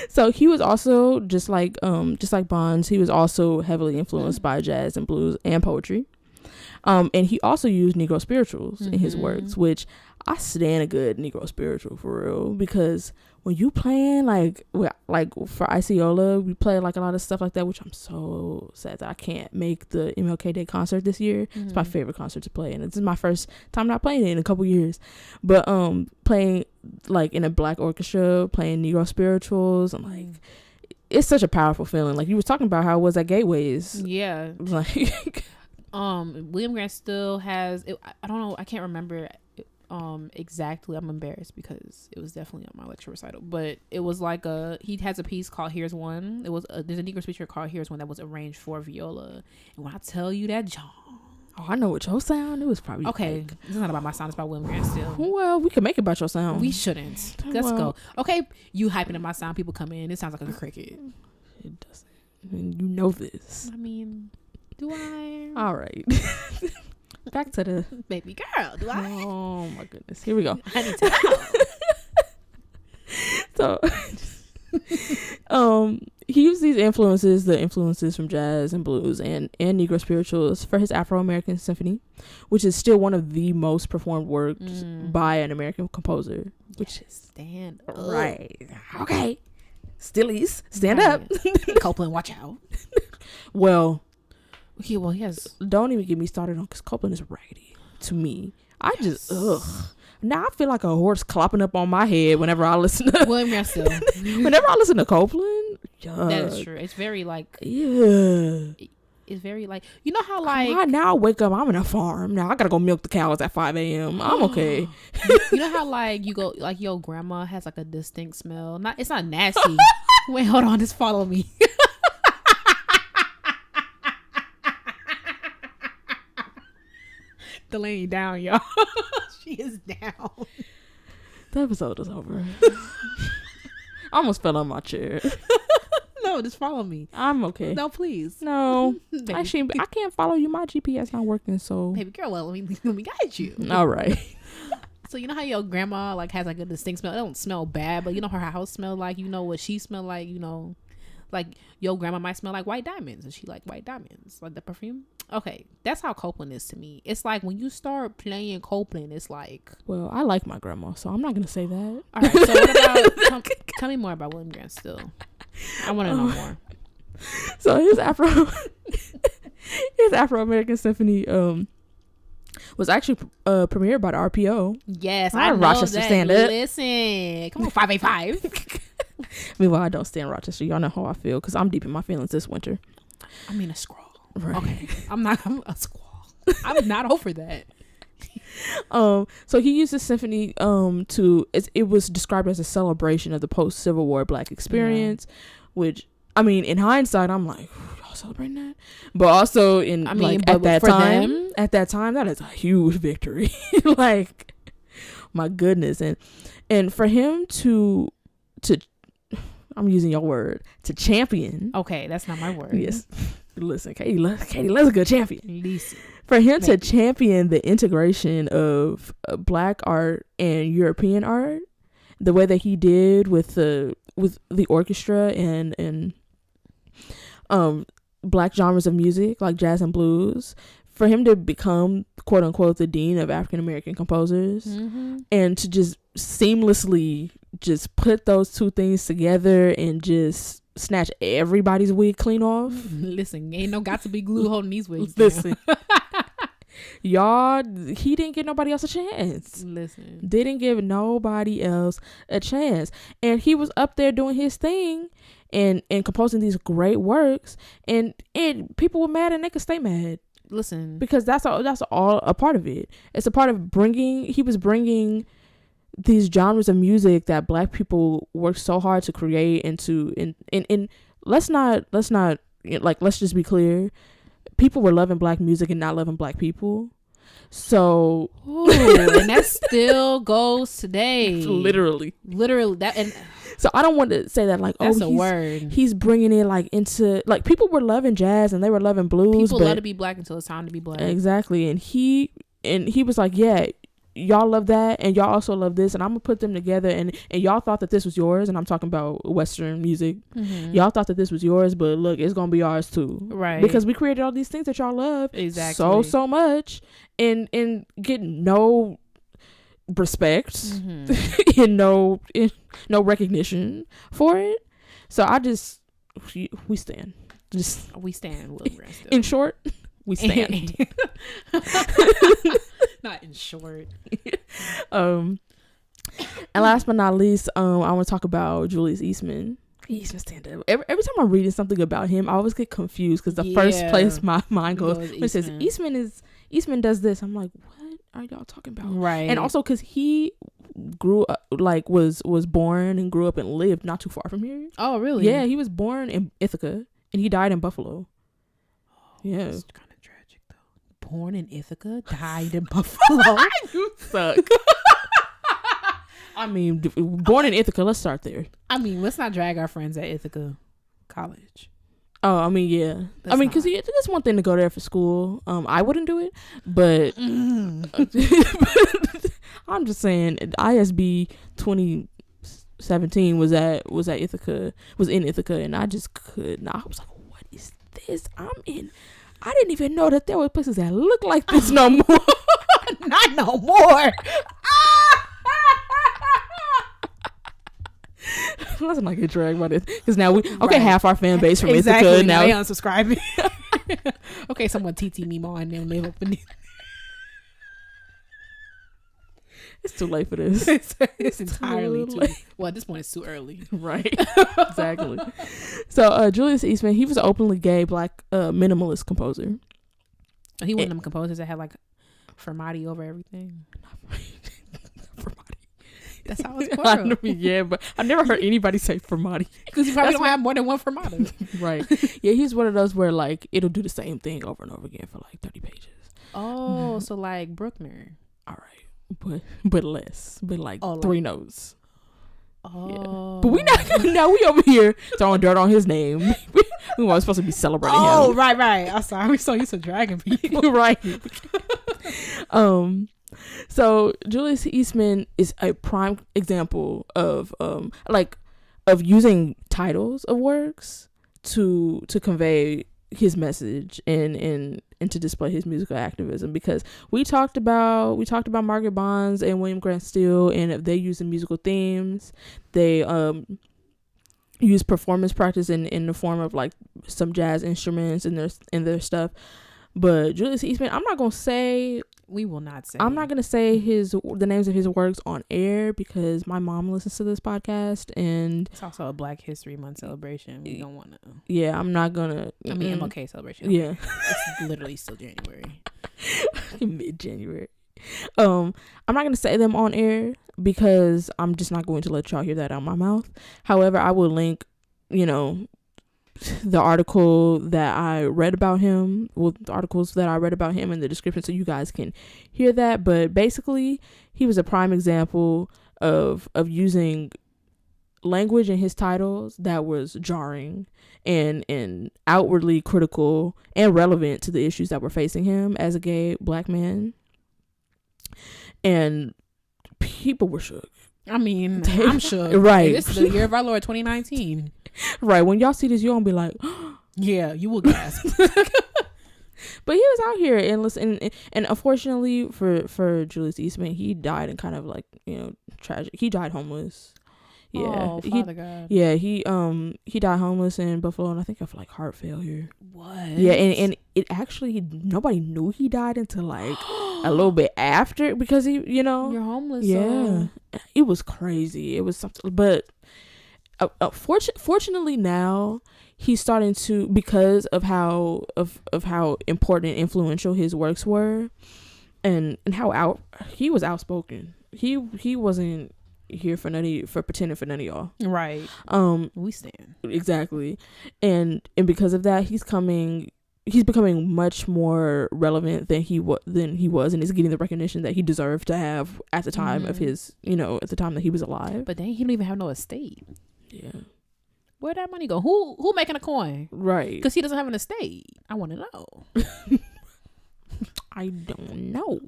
So he was also just like Bonds, he was also heavily influenced by jazz and blues and poetry. And he also used Negro spirituals in his works, which I stand a good Negro spiritual for real, because when you playing like for Viola, we play like a lot of stuff like that, which I'm so sad that I can't make the MLK Day concert this year. It's my favorite concert to play, and this is my first time not playing it in a couple years. But playing like in a black orchestra, playing Negro spirituals, I'm like, it's such a powerful feeling. Like you was talking about how it was at Gateways. Yeah. Like William Grant Still has I don't know, I can't remember exactly. I'm embarrassed because it was definitely on my lecture recital, but it was like he has a piece called Here's One. It was there's a Negro speaker called Here's One that was arranged for viola, and when I tell you that John, I know what your sound, it was probably okay. It's not about my sound, it's about William Grant Still. Well, we can make it about your sound. We shouldn't. Let's go. Okay, you hyping up my sound, people come in, it sounds like a cricket. It doesn't. And you know this. I mean, do I? All right. Back to the baby girl. Do I? Oh my goodness. Here we go. I need to So, he used these influences, the influences from jazz and blues and Negro spirituals for his Afro-American Symphony, which is still one of the most performed works by an American composer. Which is stand up. Right. Okay. Stillies, stand up. Copeland, watch out. Well, okay, well, yes. Don't even get me started on, because Copeland is raggedy to me. I just now I feel like a horse clopping up on my head whenever I listen to William Grant Still. Whenever I listen to Copeland, that is true. It's very like it's very like, you know how like now I wake up, I'm in a farm. Now I gotta go milk the cows at 5 a.m. I'm okay. You know how like you go like your grandma has like a distinct smell. It's not nasty. Wait, hold on, just follow me. The laying down, y'all. She is down. The episode is over. I almost fell on my chair. No, just follow me. I'm okay. No, please. No. Actually, I can't follow you. My GPS not working, so. Baby girl, well, let me guide you. All right. So you know how your grandma like has like a distinct smell? It don't smell bad, but you know her house smell like, you know what she smell like, you know, like your grandma might smell like white diamonds, and she like white diamonds, like the perfume. Okay, that's how Copeland is to me. It's like when you start playing Copeland, it's like. Well, I like my grandma, so I'm not gonna say that. All right. So what about? Tell me more about William Grant Still. I want to know more. So his Afro American Symphony was actually premiered by the RPO. Yes, I know Rochester that. stand up. Listen, come on, 585. Meanwhile, I don't stand Rochester. Y'all know how I feel because I'm deep in my feelings this winter. I mean a scroll. Right. Okay, I'm a squall. I'm not over that. So he used the symphony it was described as a celebration of the post Civil War Black experience, which I mean in hindsight I'm like, y'all celebrating that, but also at that time that is a huge victory. Like my goodness, and for him to I'm using your word, to champion. Okay, that's not my word. Yes. Listen, Katie, let's go champion. Listen. For him to champion the integration of Black art and European art, the way that he did with the orchestra and Black genres of music like jazz and blues, for him to become quote unquote the dean of African American composers, and to just seamlessly just put those two things together and just snatch everybody's wig clean off. Listen, ain't no got to be glue holding these wigs. Listen. Y'all, he didn't give nobody else a chance. Listen. Didn't give nobody else a chance. And he was up there doing his thing and composing these great works, and people were mad and they could stay mad. Listen. Because that's all a part of it. It's a part of he was bringing these genres of music that Black people worked so hard to create and let's just be clear. People were loving Black music and not loving Black people. So and that still goes today. Literally that. And so I don't want to say that like, that's a word. He's bringing it like into like people were loving jazz and they were loving blues. People love to be Black until it's time to be Black. Exactly. And he was like, yeah, y'all love that and y'all also love this, and I'm gonna put them together, and y'all thought that this was yours, and I'm talking about Western music. Y'all thought that this was yours, but look, it's gonna be ours too, right? Because we created all these things that y'all love so much and get no respect and no recognition for it. So we stand in short, we stand. Not in short. And last but not least, I want to talk about Julius Eastman. Eastman stand up. Every time I'm reading something about him, I always get confused because the first place my mind goes when it says Eastman does this, I'm like, what are y'all talking about? Right. And also because he grew up was born and grew up and lived not too far from here. Oh, really? Yeah, he was born in Ithaca and he died in Buffalo. Yeah. That's kind of tragic though. Born in Ithaca, died in Buffalo. You suck. I mean, born in Ithaca. Let's start there. I mean, let's not drag our friends at Ithaca College. Oh, I mean, yeah. Because it's one thing to go there for school. I wouldn't do it, but I'm just saying, ISB 2017 was in Ithaca, and I just could not. I was like, what is this? I didn't even know that there were places that look like this no more. Not no more. Let's not get dragged by this, because now half our fan base from Ithaca now they unsubscribing. Okay, someone TT me more and then live up in it. It's too late for this. It's entirely too late. Well, at this point it's too early. Right. Exactly. So Julius Eastman, he was an openly gay Black minimalist composer. He one of them composers that had like Fermati over everything. That's how it's called. Yeah, but I never heard anybody say Fermati. Because you probably don't have more than one Fermata. Right. Yeah, he's one of those where like it'll do the same thing over and over again for like 30 pages. Oh, so like Bruckner. All right. but less, but like three notes. Oh, yeah. But we not now. We over here throwing dirt on his name. We weren't supposed to be celebrating him. Oh, right. I'm sorry. We so used to dragging people, right? So Julius Eastman is a prime example of using titles of works to convey his message and to display his musical activism, because we talked about Margaret Bonds and William Grant Still, and they use the musical themes. They use performance practice in the form of like some jazz instruments in their stuff. But Julius Eastman, I'm not gonna say the names of his works on air, because my mom listens to this podcast, and it's also a Black History Month celebration. We don't want to. Yeah, I'm not gonna. I mean, MLK celebration. Yeah, it's literally still January, mid-January. I'm not gonna say them on air because I'm just not going to let y'all hear that out of my mouth. However, I will link, the article that I read about him, the articles that I read about him in the description, so you guys can hear that. But basically, he was a prime example of using language in his titles that was jarring and outwardly critical and relevant to the issues that were facing him as a gay Black man. And people were shook. I mean, I'm shook. Right. This is the year of our Lord 2019. Right. When y'all see this, you're gonna be like, yeah, you will gasp. But he was out here and listen, and unfortunately for Julius Eastman, he died in kind of like, tragic. He died homeless. Yeah. Oh, Father God. Yeah, he died homeless in Buffalo, and I think of like heart failure. What? Yeah, and it actually, nobody knew he died until like a little bit after, because you're homeless. Yeah. So. It was crazy. It was something, but fortunately now he's starting to, because of how important and influential his works were, and how he was outspoken. He wasn't here for pretending for none of y'all. Right. We stand. Exactly. And because of that, he's becoming much more relevant than he was, and is getting the recognition that he deserved to have at the time of his, at the time that he was alive. But then he don't even have no estate. Yeah. Where'd that money go? Who making a coin? Right. Because he doesn't have an estate. I want to know. I don't know.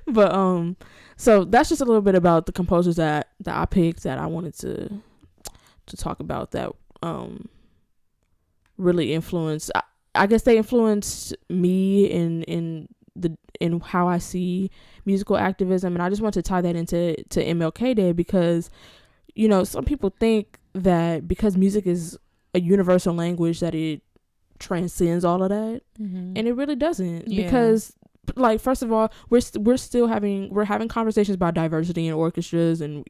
But so that's just a little bit about the composers that I picked, that I wanted to talk about, that really influenced. I guess they influenced me in how I see musical activism, and I just want to tie that into MLK Day, because some people think that because music is a universal language that it transcends all of that, and it really doesn't. Yeah. Because, like, first of all, we're having conversations about diversity in orchestras, and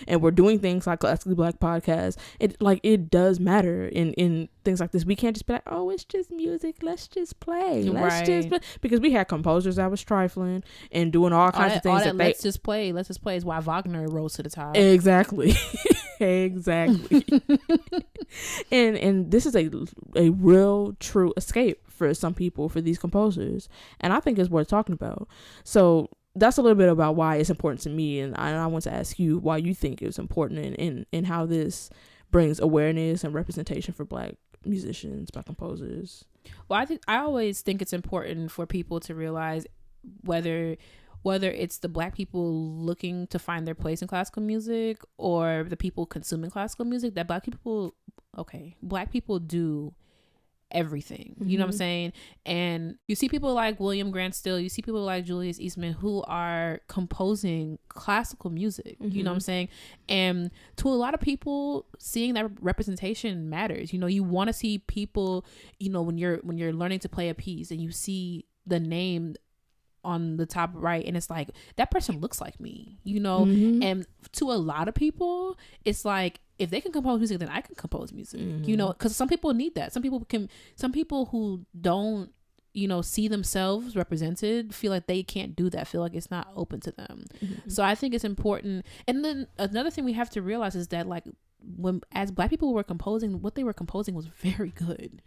we're doing things like Classically Black podcasts. It does matter in things like this. We can't just be like, oh, it's just music, let's just play. Just play. Because we had composers that was trifling and doing all kinds of things let's just play is why Wagner rose to the top. Exactly. Exactly. and this is a real true escape for some people, for these composers, and I think it's worth talking about. So that's a little bit about why it's important to me, and I want to ask you why you think it's important, and how this brings awareness and representation for Black musicians, Black composers. Well, I always think it's important for people to realize whether it's the Black people looking to find their place in classical music, or the people consuming classical music, that Black people do everything. You know what I'm saying? And you see people like William Grant Still, you see people like Julius Eastman, who are composing classical music. You know what I'm saying? And to a lot of people, seeing that representation matters. You want to see people, when you're learning to play a piece and you see the name on the top right, and it's like, that person looks like me, and to a lot of people, it's like, if they can compose music, then I can compose music, because some people need that. Some people who don't, see themselves represented, feel like they can't do that, feel like it's not open to them. So I think it's important. And then another thing we have to realize is that, like, as Black people were composing, what they were composing was very good.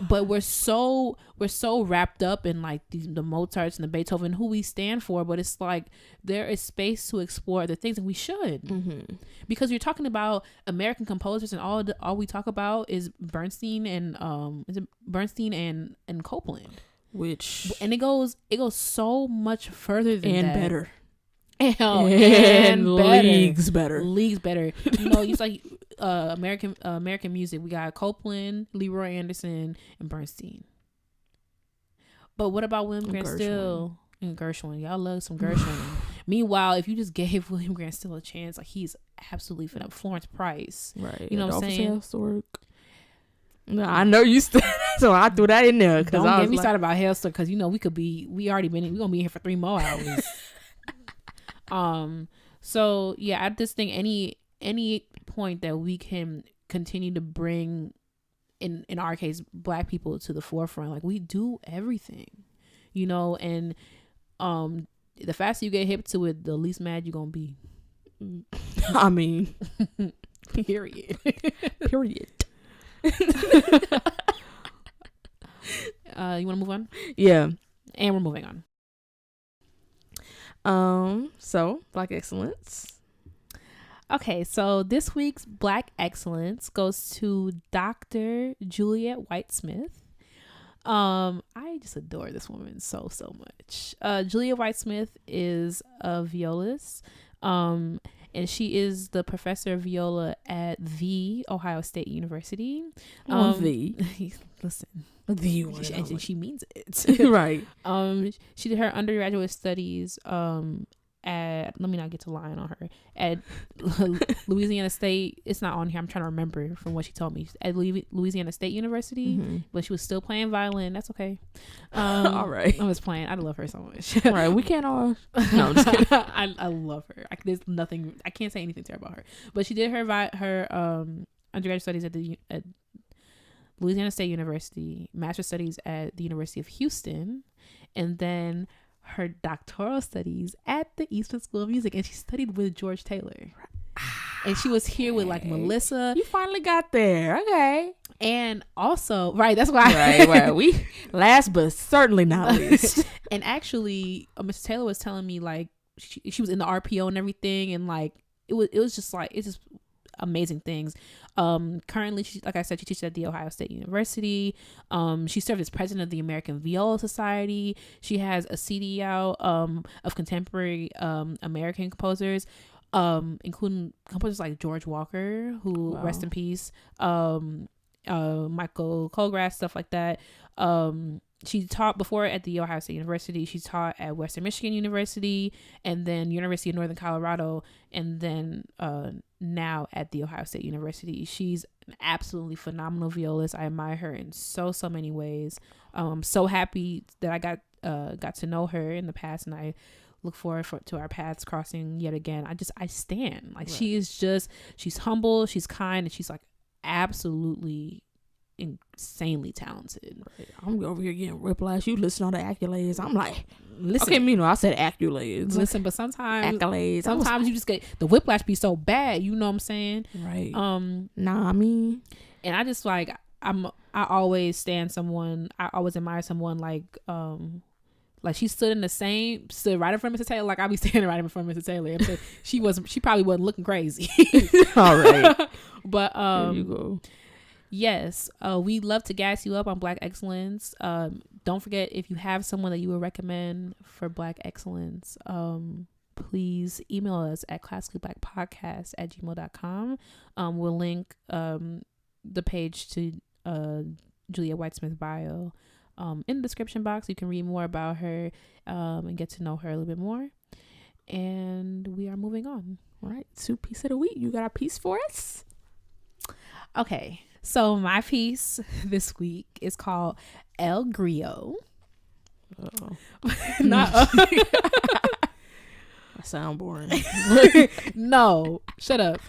but we're so wrapped up in like the Mozarts and the Beethoven, who we stand for, but it's like there is space to explore the things, and we should, because you're talking about American composers, and all we talk about is Bernstein and Copeland, and it goes so much further than and that. better. And leagues better. You know, it's like American music. We got Copeland, Leroy Anderson, and Bernstein. But what about William Grant Still and Gershwin? Y'all love some Gershwin. Meanwhile, if you just gave William Grant Still a chance, like, he's absolutely phenomenal. Florence Price, right? You know what I'm saying? No, I know you still, so I threw that in there. Don't get me started about Hailstork, because you know we gonna be here for 3 more hours. So yeah, I just think any point that we can continue to bring in our case Black people to the forefront, like, we do everything, you know, and the faster you get hip to it, the least mad you're gonna be. I mean, period. You want to move on? Yeah, and we're moving on. So Black Excellence. Okay, so this week's Black Excellence goes to Dr. Juliet White-Smith. I just adore this woman so much. Juliet White-Smith is a violist, and she is the professor of viola at the Ohio State University. Listen, the one, and she means it. Right. She did her undergraduate studies at, let me not get to lying on her, at Louisiana State. It's not on here, I'm trying to remember from what she told me, at Louisiana State University, but she was still playing violin. That's okay. All right, I was playing. I love her so much. Right, we can't all no, I'm just kidding. I love her. There's nothing, I can't say anything to her about her, but she did her undergraduate studies at Louisiana State University, master's studies at the University of Houston, and then her doctoral studies at the Eastman School of Music, and she studied with George Taylor. And she was here with like Melissa. You finally got there. Okay. And also, right, that's why. Right. We last but certainly not least. And actually, Miss Taylor was telling me, like, she was in the RPO and everything, and like it was just like, it's just amazing things. Currently, like I said, she teaches at the Ohio State University. She served as president of the American Viola Society. She has a CD out of contemporary American composers, including composers like George Walker, who rest in peace, Michael Colgrass, stuff like that. She taught before at the Ohio State University. She taught at Western Michigan University, and then University of Northern Colorado, and then now at the Ohio State University. She's an absolutely phenomenal violist. I admire her in so many ways. I'm so happy that I got to know her in the past, and I look forward to our paths crossing yet again. I stand, like, right. She's humble, she's kind, and she's like absolutely insanely talented. Right. I'm over here getting whiplash. You listen to all the accolades. I'm like, listen. Okay, I said accolades. Listen, but sometimes accolades. Sometimes you just get the whiplash be so bad. You know what I'm saying? Right. I mean, and I just like I always stand someone. I always admire someone like she stood right in front of Mr. Taylor. Like, I'll be standing right in front of Mr. Taylor. So she probably wasn't looking crazy. All right. But there you go. Yes, we'd love to gas you up on Black Excellence. Don't forget, if you have someone that you would recommend for Black Excellence, please email us at classicallyblackpodcast@gmail.com. We'll link the page to Juliet White-Smith's bio in the description box. You can read more about her and get to know her a little bit more. And we are moving on. All right, 2 piece of the week. You got a piece for us? Okay. So my piece this week is called El Grillo. I sound boring. No, shut up.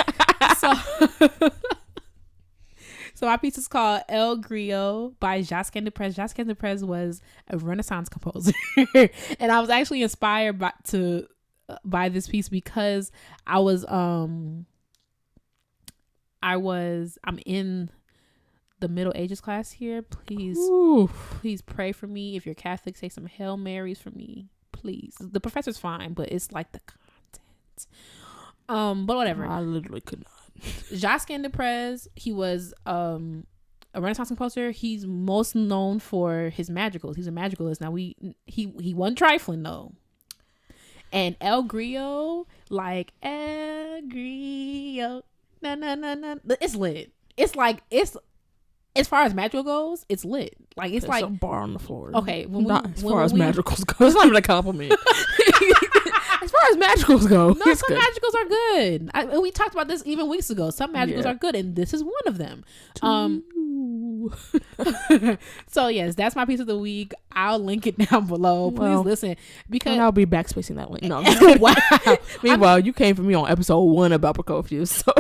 So my piece is called El Grillo by Jacques Duprez. Jacques Duprez was a Renaissance composer, and I was actually inspired by this piece because I'm in the Middle Ages class here, please pray for me. If you're Catholic, say some Hail Marys for me, please. The professor's fine, but it's like the content. But whatever. I literally could not. Jacques Desprez, he was a Renaissance composer. He's most known for his madrigals. He's a madrigalist. Now he wasn't trifling though. And El Grillo, like El Grillo, na. It's lit. It's like it's as far as madrigal goes, it's lit. Like it's like a bar on the floor. Okay, as far as madrigals go, it's not even a compliment. As far as madrigals go, no, some madrigals are good. We talked about this even weeks ago. Some madrigals are good, and this is one of them. So yes, that's my piece of the week. I'll link it down below. Please listen, because I'll be backspacing that link. No, wow. Meanwhile, you came for me on episode 1 about Prokofiev, so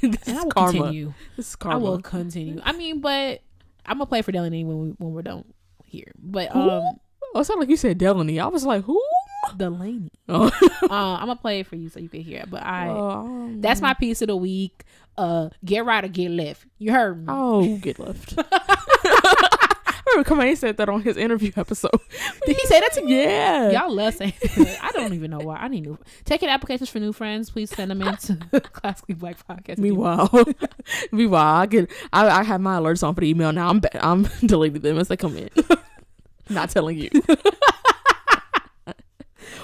and I will karma. continue. This is karma. I will continue. I mean, but I'm gonna play for Delaney when we're done here. But oh, it sounded like you said Delaney. I was like, who? Delaney. Oh. I'm gonna play it for you so you can hear it. But that's my piece of the week. Get right or get left. You heard me. Oh, get left. I remember Kamei said that on his interview episode. Did he say that to you? Yeah. Y'all love saying that. I don't even know why. I need new. Taking applications for new friends. Please send them into Classically Black Podcast. Meanwhile, I have my alerts on for the email now. I'm deleting them as they come in. Not telling you.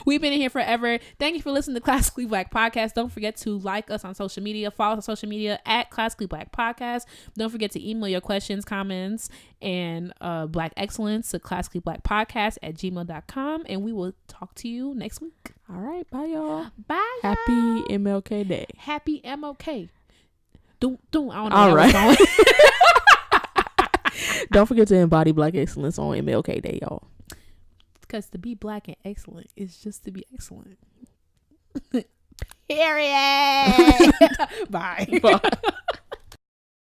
We've been in here forever. Thank you for listening to Classically Black Podcast. Don't forget to like us on social media. Follow us on social media at Classically Black Podcast. Don't forget to email your questions, comments, and Black excellence to classicallyblackpodcast@gmail.com. And we will talk to you next week. All right. Bye, y'all. Bye. Happy MLK Day. Happy MLK. I don't know. All right. Don't forget to embody Black excellence on MLK Day, y'all. Because to be black and excellent is just to be excellent. Period. Bye. Bye.